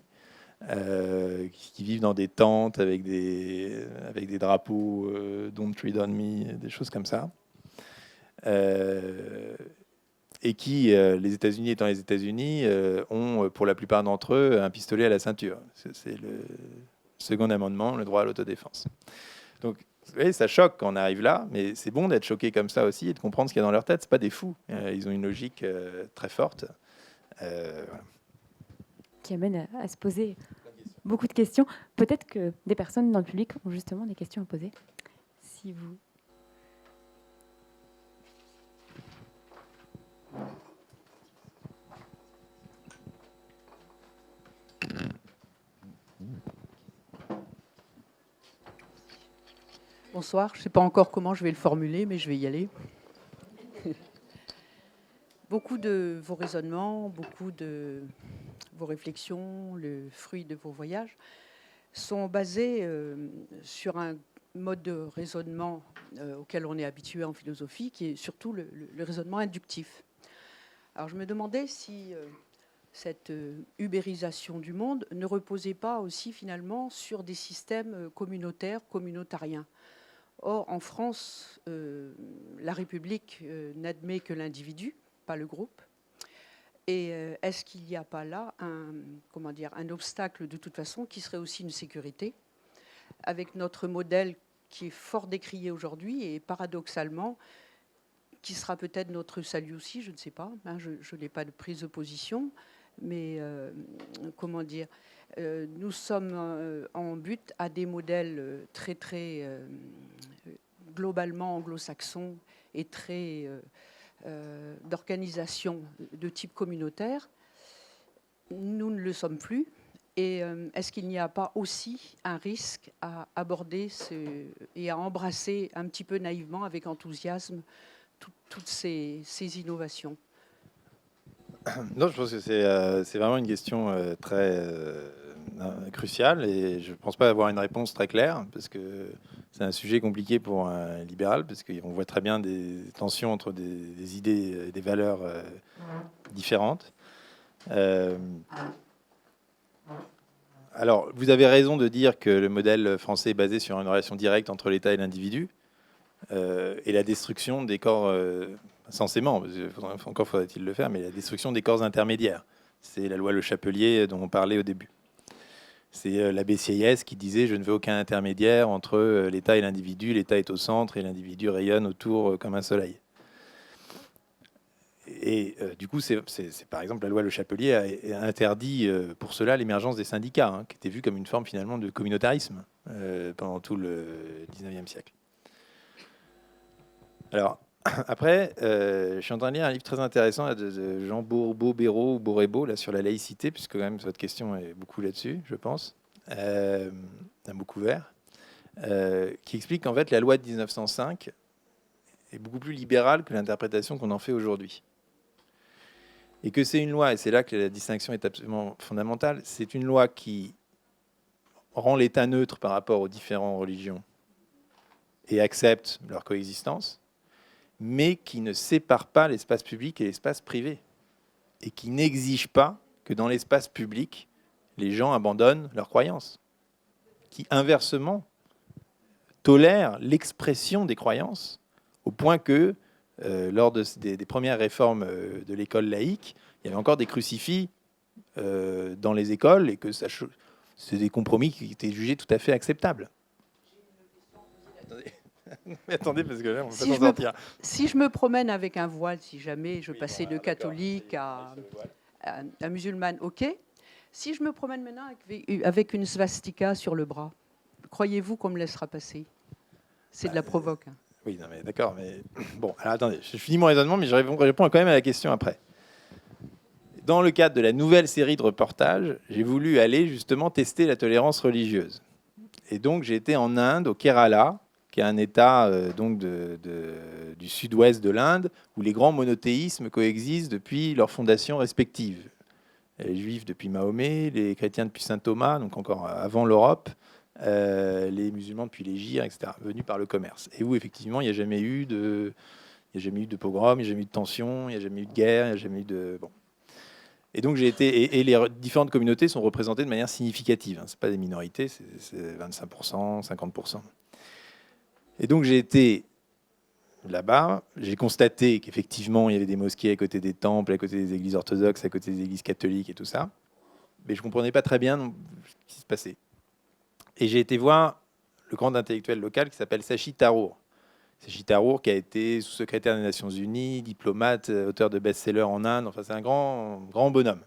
Qui vivent dans des tentes avec des drapeaux Don't Tread on Me, des choses comme ça. Et qui, les États-Unis étant les États-Unis, ont pour la plupart d'entre eux un pistolet à la ceinture. C'est le second amendement, le droit à l'autodéfense. Donc, vous voyez, ça choque quand on arrive là, mais c'est bon d'être choqué comme ça aussi et de comprendre ce qu'il y a dans leur tête. C'est pas des fous. Ils ont une logique très forte. Voilà. Qui amène à se poser beaucoup de questions. Peut-être que des personnes dans le public ont justement des questions à poser. Si vous... Bonsoir, je ne sais pas encore comment je vais le formuler, mais je vais y aller. Beaucoup de vos raisonnements, beaucoup de vos réflexions, le fruit de vos voyages, sont basés sur un mode de raisonnement auquel on est habitué en philosophie, qui est surtout le raisonnement inductif. Alors je me demandais si cette ubérisation du monde ne reposait pas aussi finalement sur des systèmes communautaires, communautariens. Or, en France, la République n'admet que l'individu, pas le groupe. Et est-ce qu'il n'y a pas là un obstacle de toute façon qui serait aussi une sécurité, avec notre modèle qui est fort décrié aujourd'hui et paradoxalement qui sera peut-être notre salut aussi, je ne sais pas, hein, je n'ai pas de prise de position, mais nous sommes en but à des modèles très très globalement anglo-saxons et très d'organisation de type communautaire. Nous ne le sommes plus. Et est-ce qu'il n'y a pas aussi un risque à aborder et à embrasser un petit peu naïvement, avec enthousiasme, toutes ces innovations? Non, je pense que c'est vraiment une question très cruciale et je ne pense pas avoir une réponse très claire parce que c'est un sujet compliqué pour un libéral parce qu'on voit très bien des tensions entre des idées et des valeurs différentes. Alors, vous avez raison de dire que le modèle français est basé sur une relation directe entre l'État et l'individu et la destruction des corps, censément, encore faudrait-il le faire, mais la destruction des corps intermédiaires. C'est la loi Le Chapelier dont on parlait au début. C'est l'abbé Sieyès qui disait « Je ne veux aucun intermédiaire entre l'État et l'individu. L'État est au centre et l'individu rayonne autour comme un soleil. » Et du coup, c'est par exemple la loi Le Chapelier a interdit pour cela l'émergence des syndicats, hein, qui était vue comme une forme finalement de communautarisme pendant tout le 19e siècle. Alors, après, je suis en train de lire un livre très intéressant de Jean Bourbeau-Béraud ou Borébeau là, sur la laïcité, puisque quand même votre question est beaucoup là-dessus, je pense, un beaucoup vert, qui explique qu'en fait la loi de 1905 est beaucoup plus libérale que l'interprétation qu'on en fait aujourd'hui. Et que c'est une loi, et c'est là que la distinction est absolument fondamentale, c'est une loi qui rend l'État neutre par rapport aux différentes religions et accepte leur coexistence, mais qui ne sépare pas l'espace public et l'espace privé, et qui n'exige pas que dans l'espace public, les gens abandonnent leurs croyances, qui inversement tolère l'expression des croyances, au point que, lors des premières réformes de l'école laïque, il y avait encore des crucifix dans les écoles, et que c'est des compromis qui étaient jugés tout à fait acceptables. Mais attendez, parce que là, on ne peut pas s'en sortir. Si je me promène avec un voile, si jamais je passais de catholique à musulmane, ok. Si je me promène maintenant avec une swastika sur le bras, croyez-vous qu'on me laissera passer? C'est de la provoque. Oui, non, mais d'accord, mais bon, alors attendez, je finis mon raisonnement, mais je réponds quand même à la question après. Dans le cadre de la nouvelle série de reportages, j'ai voulu aller justement tester la tolérance religieuse. Et donc, j'ai été en Inde, au Kerala, qui est un État donc du sud-ouest de l'Inde, où les grands monothéismes coexistent depuis leur fondation respective. Les Juifs depuis Mahomet, les chrétiens depuis saint Thomas, donc encore avant l'Europe, les musulmans depuis l'Égypte, etc., venus par le commerce. Et où effectivement, il n'y a jamais eu de pogrom, il n'y a jamais eu de tension, il n'y a jamais eu de guerre, il n'y a jamais eu de... Bon. Et donc j'ai été... Et les différentes communautés sont représentées de manière significative. Ce n'est pas des minorités, c'est 25%, 50%. Et donc j'ai été là-bas, j'ai constaté qu'effectivement il y avait des mosquées à côté des temples, à côté des églises orthodoxes, à côté des églises catholiques et tout ça. Mais je ne comprenais pas très bien ce qui se passait. Et j'ai été voir le grand intellectuel local qui s'appelle Sashi Tharoor. Sashi Tharoor qui a été sous-secrétaire des Nations Unies, diplomate, auteur de best-sellers en Inde. Enfin, c'est un grand bonhomme.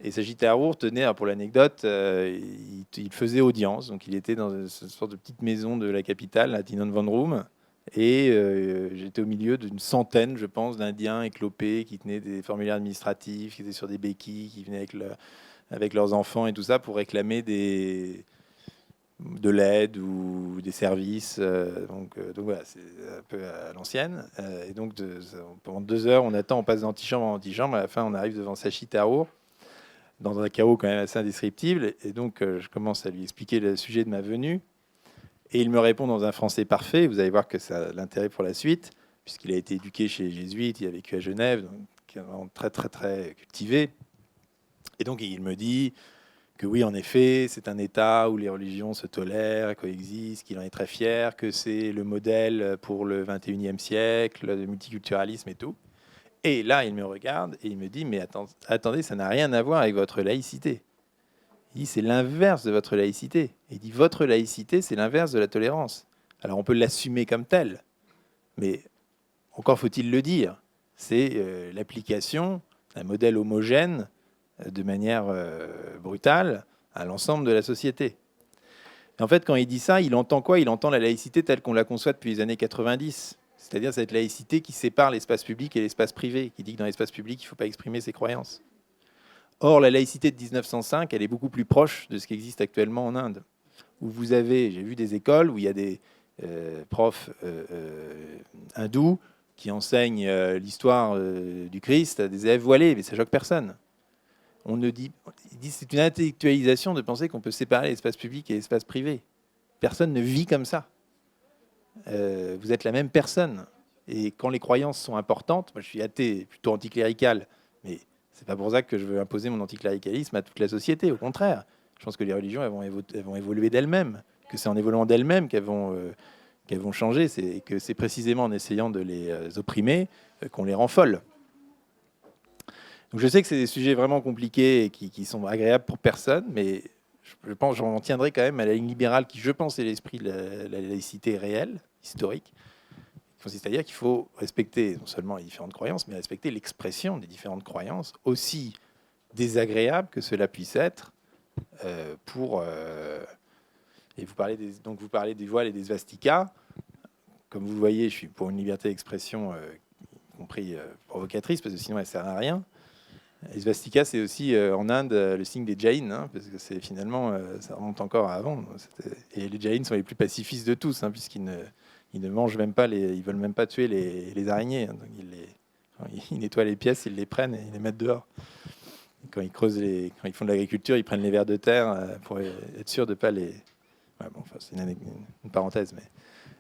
Et Sashi Tharoor tenait, pour l'anecdote, il faisait audience. Donc, il était dans une sorte de petite maison de la capitale, à Tinonvanroom. Et j'étais au milieu d'une centaine, je pense, d'Indiens éclopés qui tenaient des formulaires administratifs, qui étaient sur des béquilles, qui venaient avec leurs enfants et tout ça pour réclamer de l'aide ou des services. Donc voilà, c'est un peu à l'ancienne. Et donc pendant 2 heures, on attend, on passe d'antichambre en antichambre. À la fin, on arrive devant Sashi Tharoor, dans un chaos quand même assez indescriptible. Et donc je commence à lui expliquer le sujet de ma venue. Et il me répond dans un français parfait. Vous allez voir que ça a l'intérêt pour la suite, puisqu'il a été éduqué chez les jésuites, il a vécu à Genève, donc qui est vraiment très, très, très cultivé. Et donc, il me dit que oui, en effet, c'est un État où les religions se tolèrent, coexistent, qu'il en est très fier, que c'est le modèle pour le 21e siècle, le multiculturalisme et tout. Et là, il me regarde et il me dit, mais attendez, ça n'a rien à voir avec votre laïcité. Il dit, c'est l'inverse de votre laïcité. Il dit, votre laïcité, c'est l'inverse de la tolérance. Alors, on peut l'assumer comme tel, mais encore faut-il le dire. C'est l'application d'un modèle homogène de manière brutale à l'ensemble de la société. Et en fait, quand il dit ça, il entend quoi? Il entend la laïcité telle qu'on la conçoit depuis les années 90. C'est-à-dire cette laïcité qui sépare l'espace public et l'espace privé, qui dit que dans l'espace public, il ne faut pas exprimer ses croyances. Or, la laïcité de 1905, elle est beaucoup plus proche de ce qui existe actuellement en Inde, où vous avez, j'ai vu des écoles où il y a des profs hindous qui enseignent l'histoire du Christ à des élèves voilés, mais ça choque personne. On ne dit, c'est une intellectualisation de penser qu'on peut séparer l'espace public et l'espace privé. Personne ne vit comme ça. Vous êtes la même personne. Et quand les croyances sont importantes, moi je suis athée, plutôt anticlérical, mais c'est pas pour ça que je veux imposer mon anticléricalisme à toute la société. Au contraire, je pense que les religions elles vont évoluer d'elles-mêmes, que c'est en évoluant d'elles-mêmes qu'elles vont changer, et que c'est précisément en essayant de les opprimer qu'on les rend folles. Donc je sais que c'est des sujets vraiment compliqués et qui sont agréables pour personne, mais je pense j'en tiendrai quand même à la ligne libérale qui, je pense, est l'esprit de la laïcité réelle, historique. C'est-à-dire qu'il faut respecter non seulement les différentes croyances, mais respecter l'expression des différentes croyances, aussi désagréable que cela puisse être et vous parlez des voiles et des swastikas. Comme vous le voyez, je suis pour une liberté d'expression, y compris provocatrice, parce que sinon elle ne sert à rien. Les swastikas, c'est aussi en Inde le signe des Jains, hein, parce que c'est finalement, ça remonte encore à avant. Et les Jains sont les plus pacifistes de tous, hein, puisqu'ils ne mangent même pas, ils veulent même pas tuer les araignées. Hein, donc ils nettoient les pièces, ils les prennent et ils les mettent dehors. Et quand ils font de l'agriculture, ils prennent les vers de terre pour être sûr de ne pas les. Ouais, bon, enfin, c'est une parenthèse, mais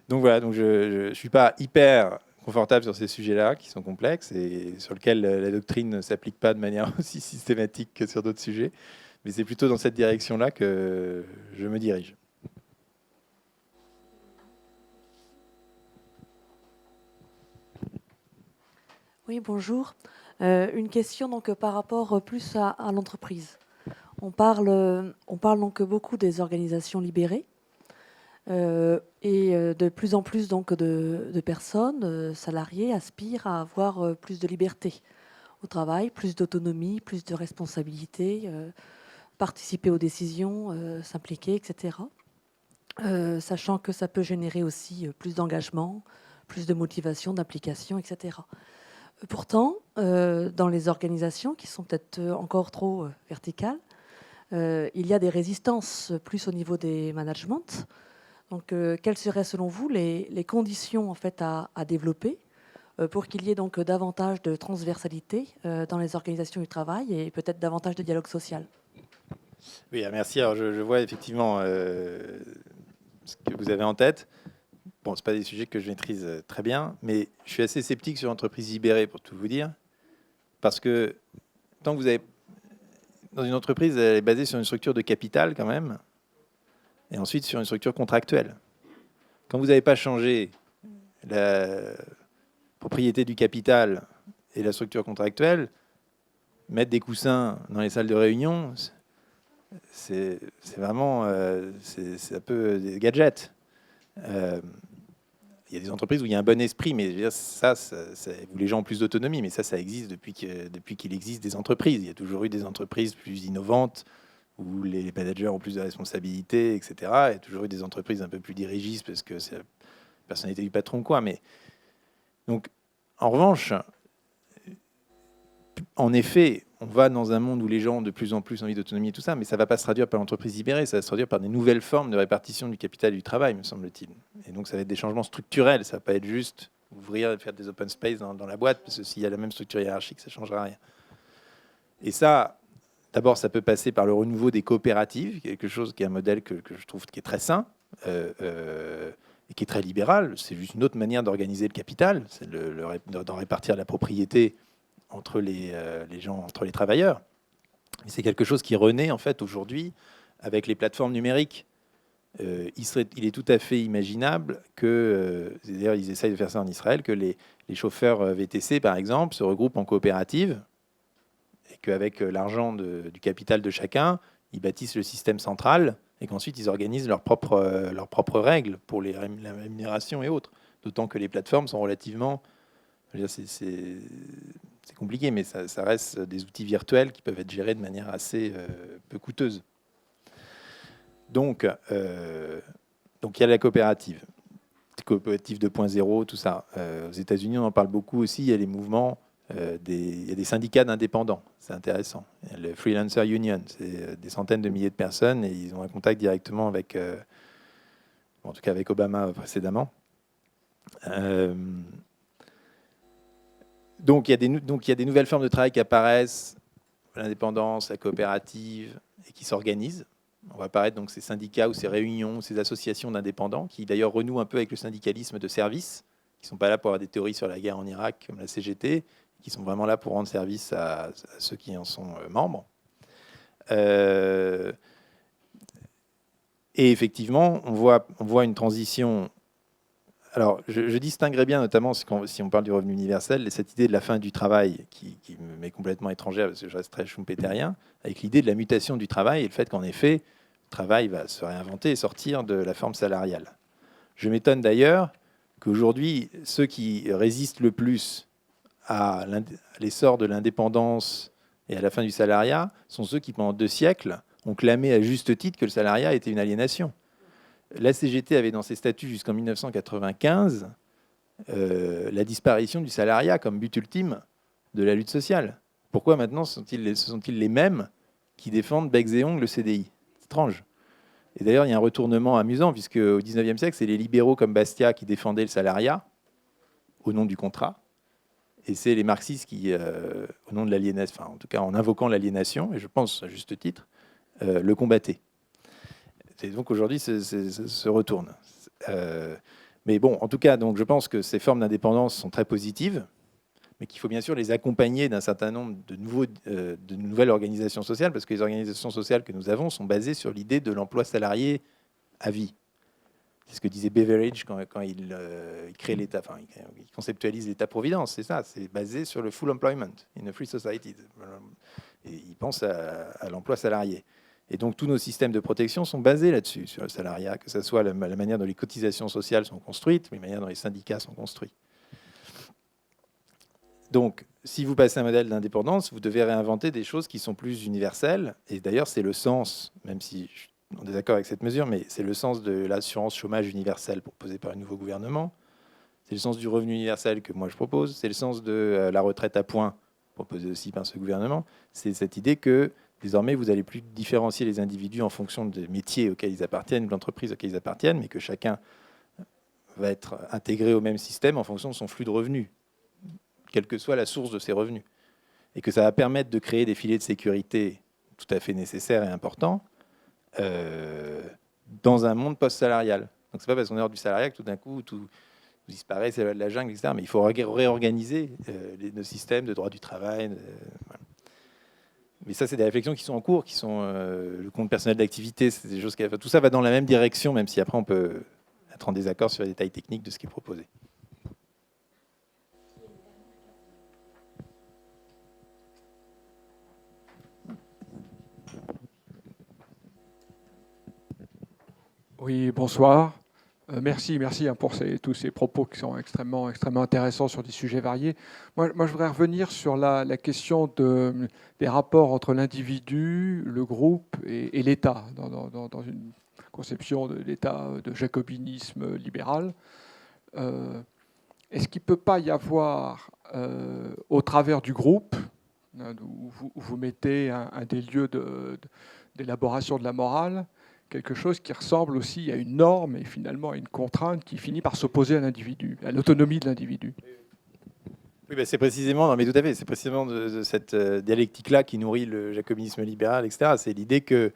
donc voilà. Donc je suis pas hyper confortable sur ces sujets-là, qui sont complexes et sur lesquels la doctrine ne s'applique pas de manière aussi systématique que sur d'autres sujets. Mais c'est plutôt dans cette direction-là que je me dirige. Oui, bonjour. Une question donc par rapport plus à l'entreprise. On parle donc beaucoup des organisations libérées et de plus en plus donc de personnes salariées aspirent à avoir plus de liberté au travail, plus d'autonomie, plus de responsabilité, participer aux décisions, s'impliquer, etc. Sachant que ça peut générer aussi plus d'engagement, plus de motivation, d'implication, etc. Pourtant, dans les organisations qui sont peut-être encore trop verticales, il y a des résistances plus au niveau des managements. Donc, quelles seraient selon vous les conditions en fait à développer pour qu'il y ait donc davantage de transversalité dans les organisations du travail et peut-être davantage de dialogue social? Oui, merci. Alors, je vois effectivement ce que vous avez en tête. Bon, ce pas des sujets que je maîtrise très bien, mais je suis assez sceptique sur l'entreprise libérée, pour tout vous dire, parce que tant que vous avez... Dans une entreprise, elle est basée sur une structure de capital quand même, et ensuite sur une structure contractuelle. Quand vous n'avez pas changé la propriété du capital et la structure contractuelle, mettre des coussins dans les salles de réunion, c'est vraiment c'est un peu des gadgets. Il y a des entreprises où il y a un bon esprit, mais je veux dire, ça, où les gens ont plus d'autonomie, mais ça existe depuis qu'il existe des entreprises. Il y a toujours eu des entreprises plus innovantes, où les managers ont plus de responsabilités, etc. Il y a toujours eu des entreprises un peu plus dirigistes, parce que c'est la personnalité du patron, quoi. Mais donc, en revanche, en effet, on va dans un monde où les gens ont de plus en plus envie d'autonomie et tout ça, mais ça ne va pas se traduire par l'entreprise libérée, ça va se traduire par des nouvelles formes de répartition du capital et du travail, me semble-t-il. Et donc ça va être des changements structurels, ça ne va pas être juste ouvrir et faire des open space dans la boîte, parce que s'il y a la même structure hiérarchique, ça ne changera rien. Et ça, d'abord, ça peut passer par le renouveau des coopératives, quelque chose qui est un modèle que je trouve qui est très sain, et qui est très libérale. C'est juste une autre manière d'organiser le capital, c'est d'en répartir la propriété entre les gens, entre les travailleurs. Mais c'est quelque chose qui renaît en fait aujourd'hui avec les plateformes numériques. Il est tout à fait imaginable que, d'ailleurs ils essayent de faire ça en Israël, que les chauffeurs VTC par exemple se regroupent en coopérative et qu'avec l'argent du capital de chacun, ils bâtissent le système central et qu'ensuite ils organisent leurs propres règles pour la rémunération et autres. D'autant que les plateformes sont relativement... C'est compliqué, mais ça reste des outils virtuels qui peuvent être gérés de manière assez peu coûteuse. Donc, il y a la coopérative 2.0, tout ça. Aux États-Unis, on en parle beaucoup aussi. Il y a les mouvements, il y a des syndicats d'indépendants. C'est intéressant. Il y a le Freelancer Union, c'est des centaines de milliers de personnes et ils ont un contact directement avec, en tout cas avec Obama précédemment. Donc, il y a des nouvelles formes de travail qui apparaissent, l'indépendance, la coopérative, et qui s'organisent. On va apparaître donc ces syndicats ou ces réunions, ces associations d'indépendants, qui d'ailleurs renouent un peu avec le syndicalisme de service, qui ne sont pas là pour avoir des théories sur la guerre en Irak, comme la CGT, qui sont vraiment là pour rendre service à ceux qui en sont membres. Et effectivement, on voit une transition. Alors, je distinguerais bien, notamment si on parle du revenu universel, cette idée de la fin du travail qui me met complètement étrangère, parce que je reste très schumpeterien, avec l'idée de la mutation du travail et le fait qu'en effet, le travail va se réinventer et sortir de la forme salariale. Je m'étonne d'ailleurs qu'aujourd'hui, ceux qui résistent le plus à l'essor de l'indépendance et à la fin du salariat sont ceux qui, pendant 2 siècles, ont clamé à juste titre que le salariat était une aliénation. La CGT avait dans ses statuts jusqu'en 1995 la disparition du salariat comme but ultime de la lutte sociale. Pourquoi maintenant sont-ils les mêmes qui défendent becs et ongles le CDI? C'est étrange. Et d'ailleurs, il y a un retournement amusant, puisque au XIXe siècle, c'est les libéraux comme Bastiat qui défendaient le salariat au nom du contrat. Et c'est les marxistes qui, au nom de l'aliénation, enfin, en tout cas en invoquant l'aliénation, et je pense à juste titre, le combattaient. Et donc aujourd'hui, se retourne. Mais bon, en tout cas, donc, je pense que ces formes d'indépendance sont très positives, mais qu'il faut bien sûr les accompagner d'un certain nombre de nouvelles organisations sociales, parce que les organisations sociales que nous avons sont basées sur l'idée de l'emploi salarié à vie. C'est ce que disait Beveridge quand il crée l'État, enfin, il conceptualise l'État-providence, c'est ça, c'est basé sur le full employment in a free society. Et il pense à l'emploi salarié. Et donc tous nos systèmes de protection sont basés là-dessus, sur le salariat, que ce soit la manière dont les cotisations sociales sont construites, mais la manière dont les syndicats sont construits. Donc, si vous passez un modèle d'indépendance, vous devez réinventer des choses qui sont plus universelles. Et d'ailleurs, c'est le sens, même si je suis en désaccord avec cette mesure, mais c'est le sens de l'assurance chômage universelle proposée par le nouveau gouvernement. C'est le sens du revenu universel que moi je propose. C'est le sens de la retraite à points proposée aussi par ce gouvernement. C'est cette idée que désormais, vous n'allez plus différencier les individus en fonction des métiers auxquels ils appartiennent, de l'entreprise auxquelles ils appartiennent, mais que chacun va être intégré au même système en fonction de son flux de revenus, quelle que soit la source de ses revenus. Et que ça va permettre de créer des filets de sécurité tout à fait nécessaires et importants dans un monde post-salarial. Donc, ce n'est pas parce qu'on est hors du salariat que tout d'un coup, tout disparaît, c'est la jungle, etc. Mais il faut réorganiser nos systèmes de droit du travail. Voilà. Mais ça, c'est des réflexions qui sont en cours, qui sont le compte personnel d'activité, c'est des choses tout ça va dans la même direction, même si après on peut être en désaccord sur les détails techniques de ce qui est proposé. Oui, bonsoir. Merci pour tous ces propos qui sont extrêmement intéressants sur des sujets variés. Moi, je voudrais revenir sur la question des rapports entre l'individu, le groupe et l'État, dans une conception de l'État de jacobinisme libéral. Est-ce qu'il ne peut pas y avoir, au travers du groupe, où vous mettez un des lieux d'élaboration de la morale, quelque chose qui ressemble aussi à une norme et finalement à une contrainte qui finit par s'opposer à l'individu, à l'autonomie de l'individu? Oui, ben c'est précisément, non, mais tout à fait, c'est précisément de cette dialectique-là qui nourrit le jacobinisme libéral, etc. C'est l'idée que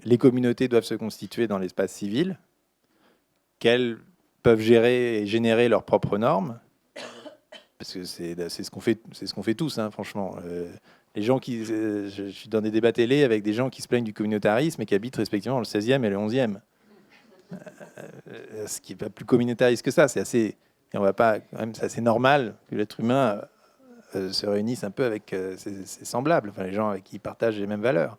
les communautés doivent se constituer dans l'espace civil, qu'elles peuvent gérer et générer leurs propres normes, parce que c'est ce qu'on fait tous, hein, franchement. Les gens je suis dans des débats télé avec des gens qui se plaignent du communautarisme et qui habitent respectivement le 16e et le 11e. Ce qui n'est pas plus communautariste que ça. C'est assez, et on va pas, quand même, c'est assez normal que l'être humain se réunisse un peu avec ses semblables, enfin, les gens avec qui ils partagent les mêmes valeurs.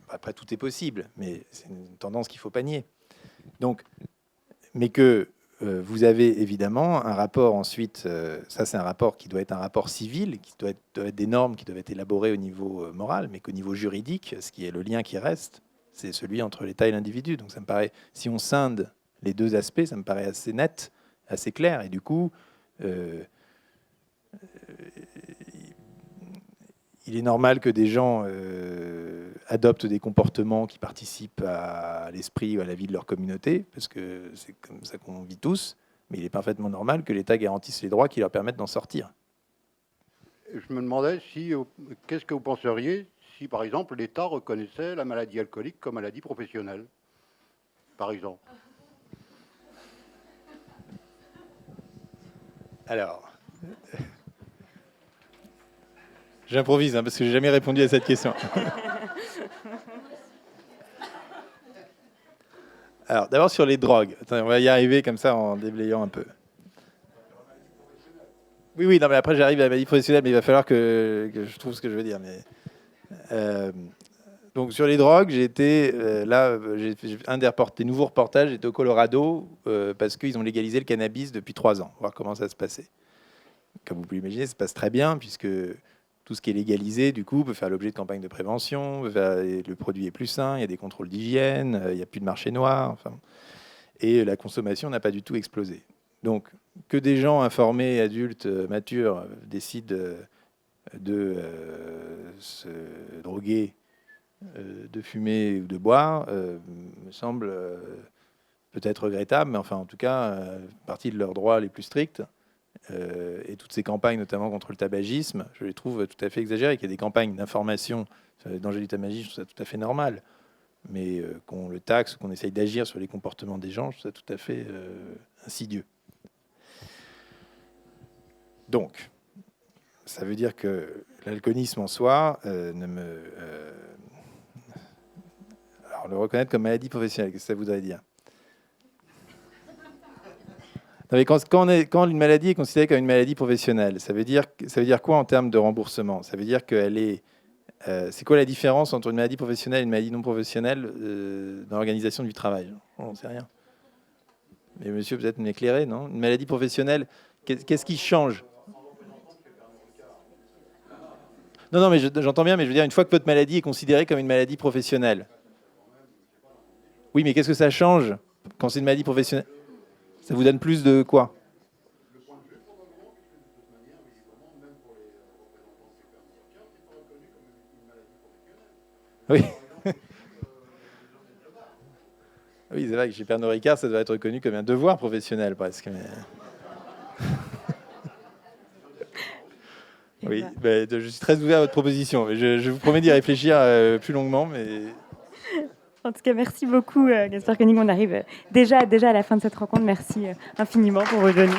Après, tout est possible, mais c'est une tendance qu'il ne faut pas nier. Donc, mais que vous avez évidemment un rapport ensuite, ça c'est un rapport qui doit être un rapport civil, qui doit être des normes qui doivent être élaborées au niveau moral, mais qu'au niveau juridique, ce qui est le lien qui reste, c'est celui entre l'État et l'individu. Donc ça me paraît, si on scinde les deux aspects, ça me paraît assez net, assez clair, et du coup, il est normal que des gens adoptent des comportements qui participent à l'esprit ou à la vie de leur communauté, parce que c'est comme ça qu'on vit tous, mais il est parfaitement normal que l'État garantisse les droits qui leur permettent d'en sortir. Je me demandais qu'est-ce que vous penseriez si, par exemple, l'État reconnaissait la maladie alcoolique comme maladie professionnelle, par exemple. Alors... J'improvise, hein, parce que j'ai jamais répondu à cette question. Alors, d'abord sur les drogues. Attends, on va y arriver comme ça en déblayant un peu. Oui, non, mais après j'arrive à la maladie professionnelle, mais il va falloir que je trouve ce que je veux dire. Mais, donc sur les drogues, j'ai été un des nouveaux reportages était au Colorado parce qu'ils ont légalisé le cannabis depuis 3 ans. Voir comment ça se passait. Comme vous pouvez l'imaginer, ça se passe très bien puisque tout ce qui est légalisé, du coup, peut faire l'objet de campagnes de prévention, le produit est plus sain, il y a des contrôles d'hygiène, il n'y a plus de marché noir, enfin, et la consommation n'a pas du tout explosé. Donc, que des gens informés, adultes, matures, décident de se droguer, de fumer ou de boire, me semble peut-être regrettable, mais enfin, en tout cas, partie de leurs droits les plus stricts. Et toutes ces campagnes, notamment contre le tabagisme, je les trouve tout à fait exagérées. Il y a des campagnes d'information sur les dangers du tabagisme, je trouve ça tout à fait normal. Mais qu'on le taxe, qu'on essaye d'agir sur les comportements des gens, je trouve ça tout à fait insidieux. Donc, ça veut dire que l'alcoolisme en soi alors, le reconnaître comme maladie professionnelle, qu'est-ce que ça voudrait dire ? Non, mais quand une maladie est considérée comme une maladie professionnelle, ça veut dire quoi en termes de remboursement ? Ça veut dire qu'elle est... c'est quoi la différence entre une maladie professionnelle et une maladie non professionnelle dans l'organisation du travail ? On n'en sait rien. Mais monsieur, peut-être m'éclairer, non ? Une maladie professionnelle, qu'est-ce qui change ? Non, mais j'entends bien, mais je veux dire, une fois que votre maladie est considérée comme une maladie professionnelle. Oui, mais qu'est-ce que ça change quand c'est une maladie professionnelle ? Ça vous donne plus de quoi ? Oui. Oui, c'est vrai que chez Pernod Ricard, ça doit être reconnu comme un devoir professionnel presque. Mais... Oui, je suis très ouvert à votre proposition. Je vous promets d'y réfléchir plus longuement, mais... En tout cas, merci beaucoup, Gaspard Koenig. On arrive déjà à la fin de cette rencontre. Merci infiniment pour vos venus.